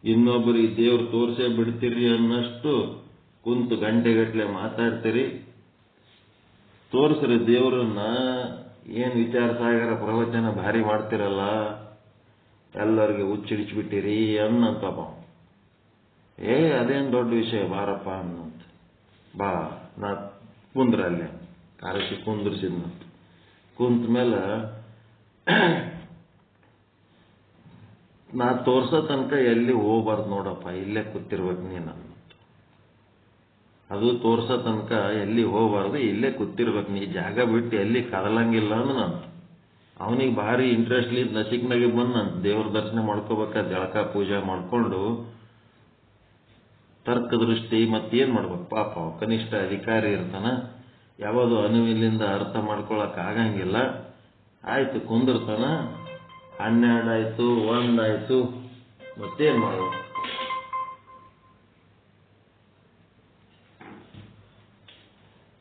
ಇನ್ನೊಬ್ಬರಿಗೆ ದೇವ್ರು ತೋರ್ಸೇ ಬಿಡ್ತೀರಿ ಅನ್ನಷ್ಟು ಕುಂತು ಗಂಟೆಗಟ್ಲೆ ಮಾತಾಡ್ತೀರಿ. ತೋರಿಸ್ರಿ ದೇವ್ರನ್ನ. ಏನ್ ವಿಚಾರ ಸಾಗರ ಪ್ರವಚನ ಭಾರಿ ಮಾಡ್ತಿರಲ್ಲ, ಎಲ್ಲರಿಗೆ ಹುಚ್ಚಿಡಿಸ್ಬಿಟ್ಟಿರಿ ಅನ್ನಂತಪ್ಪ. ಅದೇನ್ ದೊಡ್ಡ ವಿಷಯ ಬಾರಪ್ಪ ಅನ್ನಂತ. ಬಾ ನಾ ಕುಂದ್ರಲ್ಲಿ ಕಾರಕ್ಕೆ ಕುಂದ್ರಿಸಿದ್ನಂತ. ಕುಂತ ಮೇಲೆ ನಾ ತೋರ್ಸೋ ತನಕ ಎಲ್ಲಿ ಹೋಗ್ಬಾರ್ದು ನೋಡಪ್ಪ, ಇಲ್ಲೇ ಕೂತಿರ್ಬೇಕು ನೀನು. ಅದು ತೋರ್ಸೋ ತನಕ ಎಲ್ಲಿ ಹೋಗ್ಬಾರ್ದು, ಇಲ್ಲೇ ಕೂತಿರ್ಬೇಕು ನೀ, ಜಾಗ ಬಿಟ್ಟು ಎಲ್ಲಿ ಕದಲಂಗಿಲ್ಲ ಅಂದ ನಾನು. ಅವನಿಗೆ ಭಾರಿ ಇಂಟ್ರೆಸ್ಟ್ ನಸಿಕ್ನಾಗೆ ಬಂದು ನಾನು ದೇವ್ರ ದರ್ಶನ ಮಾಡ್ಕೋಬೇಕ, ಜಳಕ ಪೂಜೆ ಮಾಡ್ಕೊಂಡು ತರ್ಕ ದೃಷ್ಟಿ ಮತ್ತೇನ್ ಮಾಡ್ಬೇಕು ಪಾಪ, ಕನಿಷ್ಠ ಅಧಿಕಾರಿ ಇರ್ತಾನ, ಯಾವುದು ಅನುವಿಲಿಂದ ಅರ್ಥ ಮಾಡ್ಕೊಳಕ್ ಆಗಂಗಿಲ್ಲ. ಆಯ್ತು ಕುಂದಿರ್ತಾನ, 12 ಆಯ್ತು, 1 ಆಯ್ತು, ಮತ್ತೇನ್ ಮಾಡ್ಬೇಕು?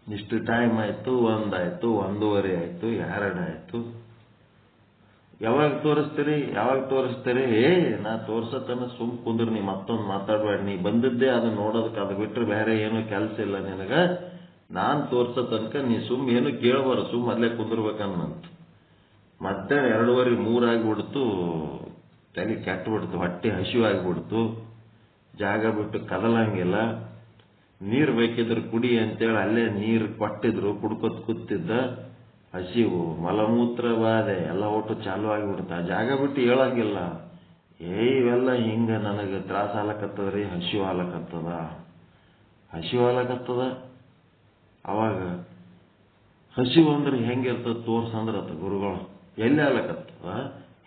ಇಷ್ಟು ಟೈಮ್ ಆಯ್ತು, 1 ಆಯ್ತು, 1:15 ಆಯ್ತು, 2 ಆಯ್ತು. ಯಾವಾಗ ತೋರಿಸ್ತೀರಿ? ನಾ ತೋರ್ಸತನ ಸುಮ್ ಕುಂದ್ರ, ನೀ ಮತ್ತೊಂದು ಮಾತಾಡ್ಬೇಡ. ನೀ ಬಂದಿದ್ದೆ ಅದು ನೋಡೋದಕ್ಕೆ, ಅದು ಬಿಟ್ರೆ ಬೇರೆ ಏನು ಕೆಲಸ ಇಲ್ಲ ನಿನಗ. ನಾನ್ ತೋರ್ಸೋ ತನಕ ನೀ ಸುಮ್ ಏನು ಕೇಳಬಾರ, ಸುಮ್ ಅಲ್ಲೇ ಕುಂದಿರ್ಬೇಕನ್ನಂತ. ಮತ್ತೆ 2:30, 3 ಆಗಿಬಿಡ್ತು, ತಲೆ ಕೆಟ್ಟಬಿಡ್ತು, ಹೊಟ್ಟೆ ಹಸಿವು ಆಗಿಬಿಡ್ತು, ಜಾಗ ಬಿಟ್ಟು ಕದಲಂಗಿಲ್ಲ. ನೀರು ಬೇಕಿದ್ರು ಕುಡಿ ಅಂತೇಳಿ ಅಲ್ಲೇ ನೀರು ಕೊಟ್ಟಿದ್ರು, ಕುಡ್ಕೊತ್ ಕೂತಿದ್ದ. ಹಸಿವು, ಮಲಮೂತ್ರ ಬಾಧೆ ಎಲ್ಲ ಒಟ್ಟು ಚಾಲು ಆಗಿಬಿಡ್ತ, ಜಾಗ ಬಿಟ್ಟು ಹೇಳಂಗಿಲ್ಲ. ಇವೆಲ್ಲ ಹಿಂಗ ನನಗೆ ತ್ರಾಸ ಆಲಕತ್ತದ್ರಿ, ಹಸಿವು ಆಲಕತ್ತದ. ಅವಾಗ ಹಸಿವು ಅಂದ್ರೆ ಹೆಂಗಿರ್ತದ ತೋರ್ಸಂದ್ರತ್ತ ಗುರುಗಳು. ಎಲ್ಲಿ ಆಲಕತ್ತದ,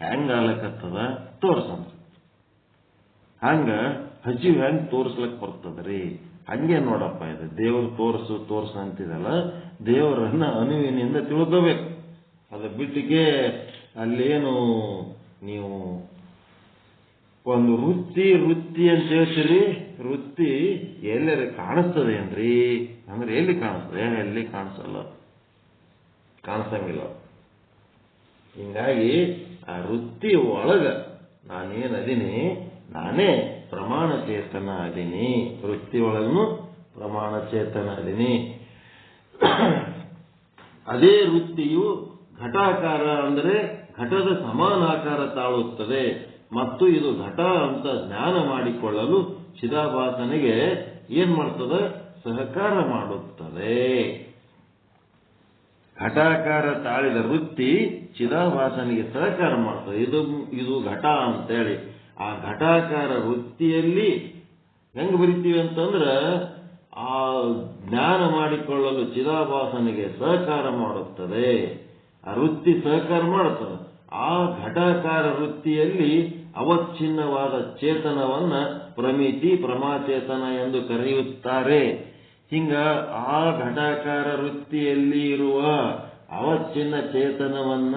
ಹೆಂಗ ಆಲಕತ್ತದ ತೋರ್ಸಂದ್ರ. ಹಂಗ ಹಸಿವು ಹೆಂಗ್ ತೋರ್ಸ್ಲಕ್ ಬರ್ತದ್ರಿ? ಹಂಗೆ ನೋಡಪ್ಪ, ಇದು ದೇವ್ರು ತೋರ್ಸು ಅಂತಿದಲ್ಲ, ದೇವರನ್ನ ಅನುವಿನಿಂದ ತಿಳ್ಕೋಬೇಕು. ಅದು ಬಿಟ್ಟಿಗೆ ಅಲ್ಲೇನು ನೀವು ಒಂದು ವೃತ್ತಿ ಅಂತ ಹೇಳ್ತೀರಿ, ವೃತ್ತಿ ಎಲ್ಲರ ಕಾಣಿಸ್ತದೇನ್ರಿ ಅಂದ್ರೆ ಎಲ್ಲಿ ಕಾಣಿಸ್ತದೆ? ಎಲ್ಲಿ ಕಾಣಿಸಲ್ಲ, ಕಾಣಿಸಂಗಿಲ್ಲ. ಹಿಂಗಾಗಿ ಆ ವೃತ್ತಿ ಒಳಗ ನಾನೇನದೀನಿ, ನಾನೇ ಪ್ರಮಾಣ ಚೇತನ ಅದೀನಿ. ವೃತ್ತಿ ಒಳಗೂ ಪ್ರಮಾಣ ಚೇತನ ಅದೀನಿ. ಅದೇ ವೃತ್ತಿಯು ಘಟಾಕಾರ ಅಂದರೆ ಘಟದ ಸಮಾನಾಕಾರ ತಾಳುತ್ತದೆ ಮತ್ತು ಇದು ಘಟ ಅಂತ ಜ್ಞಾನ ಮಾಡಿಕೊಳ್ಳಲು ಚಿದಾಭಾಸನಿಗೆ ಏನ್ ಮಾಡ್ತದೆ? ಸಹಕಾರ ಮಾಡುತ್ತದೆ. ಘಟಾಕಾರ ತಾಳಿದ ವೃತ್ತಿ ಚಿದಾಭಾಸನಿಗೆ ಸಹಕಾರ ಮಾಡ್ತದೆ. ಇದು ಘಟ ಅಂತೇಳಿ ಆ ಘಟಾಕಾರ ವೃತ್ತಿಯಲ್ಲಿ ಹೆಂಗ್ ಬರಿತೀವಿ ಅಂತಂದ್ರ, ಆ ಜ್ಞಾನ ಮಾಡಿಕೊಳ್ಳಲು ಚಿದಾಭಾಸನಿಗೆ ಸಹಕಾರ ಮಾಡುತ್ತದೆ. ಆ ವೃತ್ತಿ ಸಹಕಾರ ಮಾಡುತ್ತದೆ. ಆ ಘಟಾಕಾರ ವೃತ್ತಿಯಲ್ಲಿ ಅವಚ್ಛಿನ್ನವಾದ ಚೇತನವನ್ನ ಪ್ರಮಿತಿ ಪ್ರಮಾಚೇತನ ಎಂದು ಕರೆಯುತ್ತಾರೆ. ಹಿಂಗ ಆ ಘಟಾಕಾರ ವೃತ್ತಿಯಲ್ಲಿ ಇರುವ ಅವಚ್ಛಿನ್ನ ಚೇತನವನ್ನ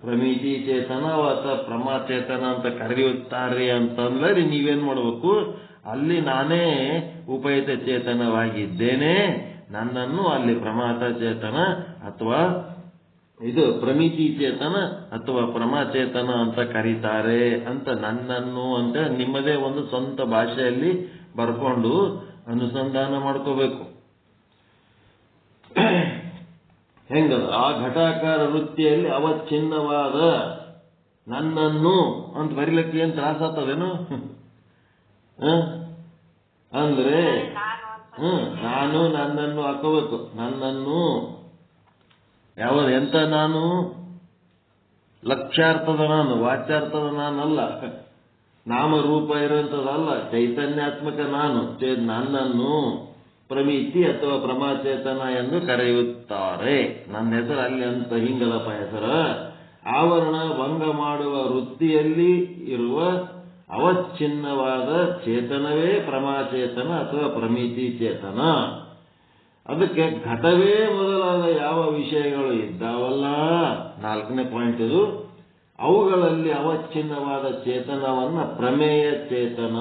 ಪ್ರಮಿತಿ ಚೇತನ ಅಥವಾ ಪ್ರಮಾಚೇತನ ಅಂತ ಕರೆಯುತ್ತಾರೆ ಅಂತಂದ್ರೆ ನೀವೇನ್ ಮಾಡಬೇಕು? ಅಲ್ಲಿ ನಾನೇ ಉಪಯುಕ್ತ ಚೇತನವಾಗಿದ್ದೇನೆ, ನನ್ನನ್ನು ಅಲ್ಲಿ ಪ್ರಮಾತ ಚೇತನ ಅಥವಾ ಇದು ಪ್ರಮಿತಿ ಚೇತನ ಅಥವಾ ಪ್ರಮಾಚೇತನ ಅಂತ ಕರೀತಾರೆ ಅಂತ ನನ್ನನ್ನು ಅಂತ ನಿಮ್ಮದೇ ಒಂದು ಸ್ವಂತ ಭಾಷೆಯಲ್ಲಿ ಬರ್ಕೊಂಡು ಅನುಸಂಧಾನ ಮಾಡ್ಕೋಬೇಕು. ಹೆಂಗದ? ಆ ಘಟಾಕಾರ ವೃತ್ತಿಯಲ್ಲಿ ಅವಚ್ಛಿನ್ನವಾದ ನನ್ನನ್ನು ಅಂತ ಬರಿಲಿಕ್ಕೆ ಏನ್ ತ್ರಾಸ ಆಗ್ತದೇನು? ಅಂದ್ರೆ ನಾನು ನನ್ನನ್ನು ಹಾಕೋಬೇಕು. ನನ್ನನ್ನು ಯಾವುದು? ಎಂತ ನಾನು? ಲಕ್ಷ್ಯಾರ್ಥದ ನಾನು, ವಾಚ್ಯಾರ್ಥದ ನಾನಲ್ಲ, ನಾಮರೂಪ ಇರುವಂತದಲ್ಲ, ಚೈತನ್ಯಾತ್ಮಕ ನಾನು. ನನ್ನನ್ನು ಪ್ರಮಿತಿ ಅಥವಾ ಪ್ರಮಾಚೇತನ ಎಂದು ಕರೆಯುತ್ತಾರೆ. ನನ್ನ ಹೆಸರು ಅಲ್ಲಿ ಅಂತ ಹಿಂಗದಪ್ಪ ಹೆಸರ. ಆವರಣ ಭಂಗ ಮಾಡುವ ವೃತ್ತಿಯಲ್ಲಿ ಇರುವ ಅವಚ್ಛಿನ್ನವಾದ ಚೇತನವೇ ಪ್ರಮಾಚೇತನ ಅಥವಾ ಪ್ರಮಿತಿ ಚೇತನ. ಅದಕ್ಕೆ ಘಟವೇ ಮೊದಲಾದ ಯಾವ ವಿಷಯಗಳು ಇದ್ದಾವಲ್ಲ, 4ನೇ ಪಾಯಿಂಟ್ ಇದು, ಅವುಗಳಲ್ಲಿ ಅವಚ್ಛಿನ್ನವಾದ ಚೇತನವನ್ನ ಪ್ರಮೇಯ ಚೇತನ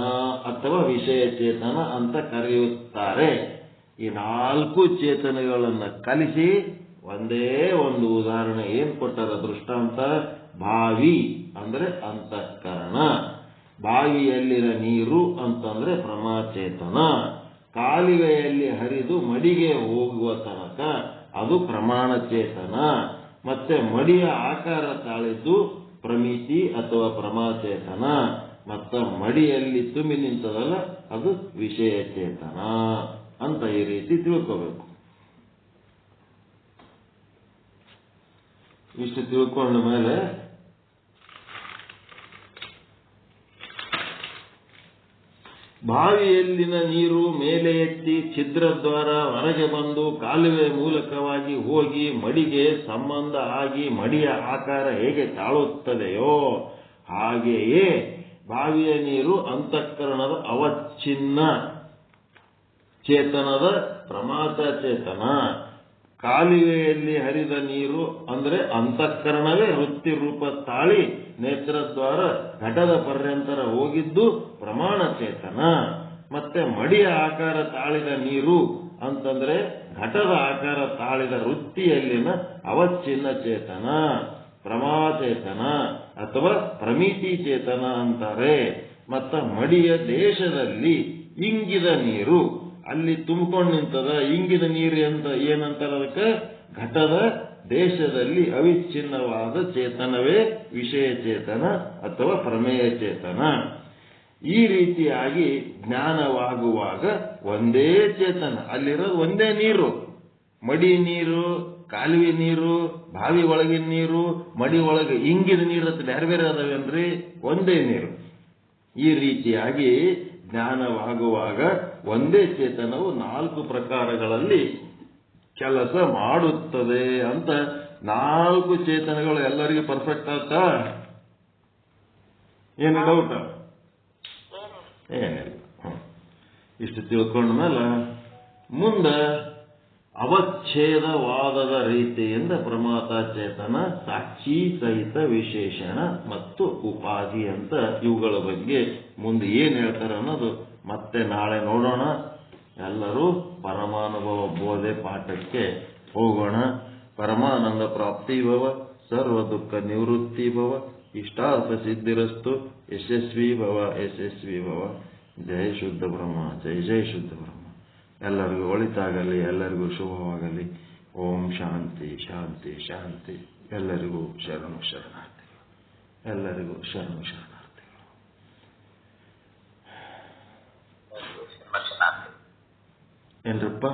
ಅಥವಾ ವಿಷಯ ಚೇತನ ಅಂತ ಕರೆಯುತ್ತಾರೆ. ಈ 4 ಚೇತನಗಳನ್ನ ಕಲಿಸಿ ಒಂದೇ ಒಂದು ಉದಾಹರಣೆ ಏನ್ ಕೊಟ್ಟಾರ ದೃಷ್ಟಾಂತ? ಬಾವಿ ಅಂದ್ರೆ ಅಂತಃಕರಣ, ಬಾವಿಯಲ್ಲಿನ ನೀರು ಅಂತಂದ್ರೆ ಪ್ರಮಾಚೇತನ, ಕಾಲುವೆಯಲ್ಲಿ ಹರಿದು ಮಡಿಗೆ ಹೋಗುವ ತನಕ ಅದು ಪ್ರಮಾಣ ಚೇತನ, ಮತ್ತೆ ಮಡಿಯ ಆಕಾರ ತಾಳಿದ್ದು ಪ್ರಮಿತಿ ಅಥವಾ ಪ್ರಮಾಚೇತನ, ಮತ್ತ ಮಡಿಯಲ್ಲಿ ತುಂಬಿ ನಿಂತದಲ್ಲ ಅದು ವಿಷಯ ಚೇತನ ಅಂತ ಈ ರೀತಿ ತಿಳ್ಕೋಬೇಕು. ಇಷ್ಟು ತಿಳ್ಕೊಂಡ ಮೇಲೆ ಬಾವಿಯಲ್ಲಿನ ನೀರು ಮೇಲೆ ಎತ್ತಿ ಛಿದ್ರದ್ವಾರ ಹೊರಗೆ ಬಂದು ಕಾಲುವೆ ಮೂಲಕವಾಗಿ ಹೋಗಿ ಮಡಿಗೆ ಸಂಬಂಧ ಆಗಿ ಮಡಿಯ ಆಕಾರ ಹೇಗೆ ತಾಳುತ್ತದೆಯೋ ಹಾಗೆಯೇ ಬಾವಿಯ ನೀರು ಅಂತಃಕರಣದ ಅವಚ್ಛಿನ್ನ ಚೇತನದ ಪ್ರಮಾತ ಚೇತನ, ಕಾಲುವೆಯಲ್ಲಿ ಹರಿದ ನೀರು ಅಂದ್ರೆ ಅಂತಃಕರಣವೇ ವೃತ್ತಿ ರೂಪ ತಾಳಿ ನೇತ್ರದ್ವಾರ ಘಟದ ಪರ್ಯಂತರ ಹೋಗಿದ್ದು ಪ್ರಮಾಣ ಚೇತನ, ಮತ್ತೆ ಮಡಿಯ ಆಕಾರ ತಾಳಿದ ನೀರು ಅಂತಂದ್ರೆ ಘಟದ ಆಕಾರ ತಾಳಿದ ವೃತ್ತಿಯಲ್ಲಿನ ಅವಚ್ಛಿನ್ನ ಚೇತನ ಪ್ರಮಾಚೇತನ ಅಥವಾ ಪ್ರಮಿತಿ ಚೇತನ ಅಂತಾರೆ. ಮತ್ತ ಮಡಿಯ ದೇಶದಲ್ಲಿ ಇಂಗಿದ ನೀರು ಅಲ್ಲಿ ತುಂಬಿಕೊಂಡು ನಿಂತದ, ಇಂಗಿದ ನೀರು ಅಂತ ಏನಂತಾರ ಅದಕ್ಕೆ? ಘಟದ ದೇಶದಲ್ಲಿ ಅವಿಚ್ಛಿನ್ನವಾದ ಚೇತನವೇ ವಿಷಯ ಚೇತನ ಅಥವಾ ಪ್ರಮೇಯ ಚೇತನ. ಈ ರೀತಿಯಾಗಿ ಜ್ಞಾನವಾಗುವಾಗ ಒಂದೇ ಚೇತನ, ಅಲ್ಲಿರೋದು ಒಂದೇ ನೀರು, ಮಡಿ ನೀರು, ಕಾಲುವೆ ನೀರು, ಬಾವಿ ಒಳಗಿನ ನೀರು, ಮಡಿ ಒಳಗೆ ಇಂಗಿದ ನೀರು ಅಂತ ಬೇರೆ ಬೇರೆ ಅದಾವೇನ್ರಿ? ಒಂದೇ ನೀರು. ಈ ರೀತಿಯಾಗಿ ಜ್ಞಾನವಾಗುವಾಗ ಒಂದೇ ಚೇತನವು 4 ಪ್ರಕಾರಗಳಲ್ಲಿ ಕೆಲಸ ಮಾಡುತ್ತದೆ ಅಂತ 4 ಚೇತನಗಳು ಎಲ್ಲರಿಗೂ ಪರ್ಫೆಕ್ಟ್ ಆತಾ? ಏನು ಡೌಟ್? ಏನಿಲ್ಲ. ಇಷ್ಟು ತಿಳ್ಕೊಂಡ್ಮೇಲೆ ಮುಂದೆ ಅವಚ್ಛೇದವಾದದ ರೀತಿಯಿಂದ ಪ್ರಮಾತ ಚೇತನ, ಸಾಕ್ಷಿ ಸಹಿತ ವಿಶೇಷಣ ಮತ್ತು ಉಪಾಧಿ ಅಂತ ಇವುಗಳ ಬಗ್ಗೆ ಮುಂದೆ ಏನ್ ಹೇಳ್ತಾರೆ ಅನ್ನೋದು ಮತ್ತೆ ನಾಳೆ ನೋಡೋಣ. ಎಲ್ಲರೂ ಪರಮಾನುಭವ ಬೋಧೆ ಪಾಠಕ್ಕೆ ಹೋಗೋಣ. ಪರಮಾನಂದ ಪ್ರಾಪ್ತಿ ಭವ, ಸರ್ವ ದುಃಖ ನಿವೃತ್ತಿ ಭವ, ಇಷ್ಟಾರ್ಥ ಸಿದ್ಧಿರಸ್ತು, ಯಶಸ್ವಿ ಭವ, ಯಶಸ್ವಿ ಭವ. ಜಯ ಶುದ್ಧ ಬ್ರಹ್ಮ, ಜಯ ಜಯ ಶುದ್ಧ ಬ್ರಹ್ಮ. ಎಲ್ಲರಿಗೂ ಒಳಿತಾಗಲಿ, ಎಲ್ಲರಿಗೂ ಶುಭವಾಗಲಿ. ಓಂ ಶಾಂತಿ ಶಾಂತಿ ಶಾಂತಿ. ಎಲ್ಲರಿಗೂ ಶರಣು ಶರಣಾರ್ಥಿಗಳು, ಎಲ್ಲರಿಗೂ ಶರಣು ಶರಣಾರ್ಥಿಗಳು. ಏನ್ರಪ್ಪ?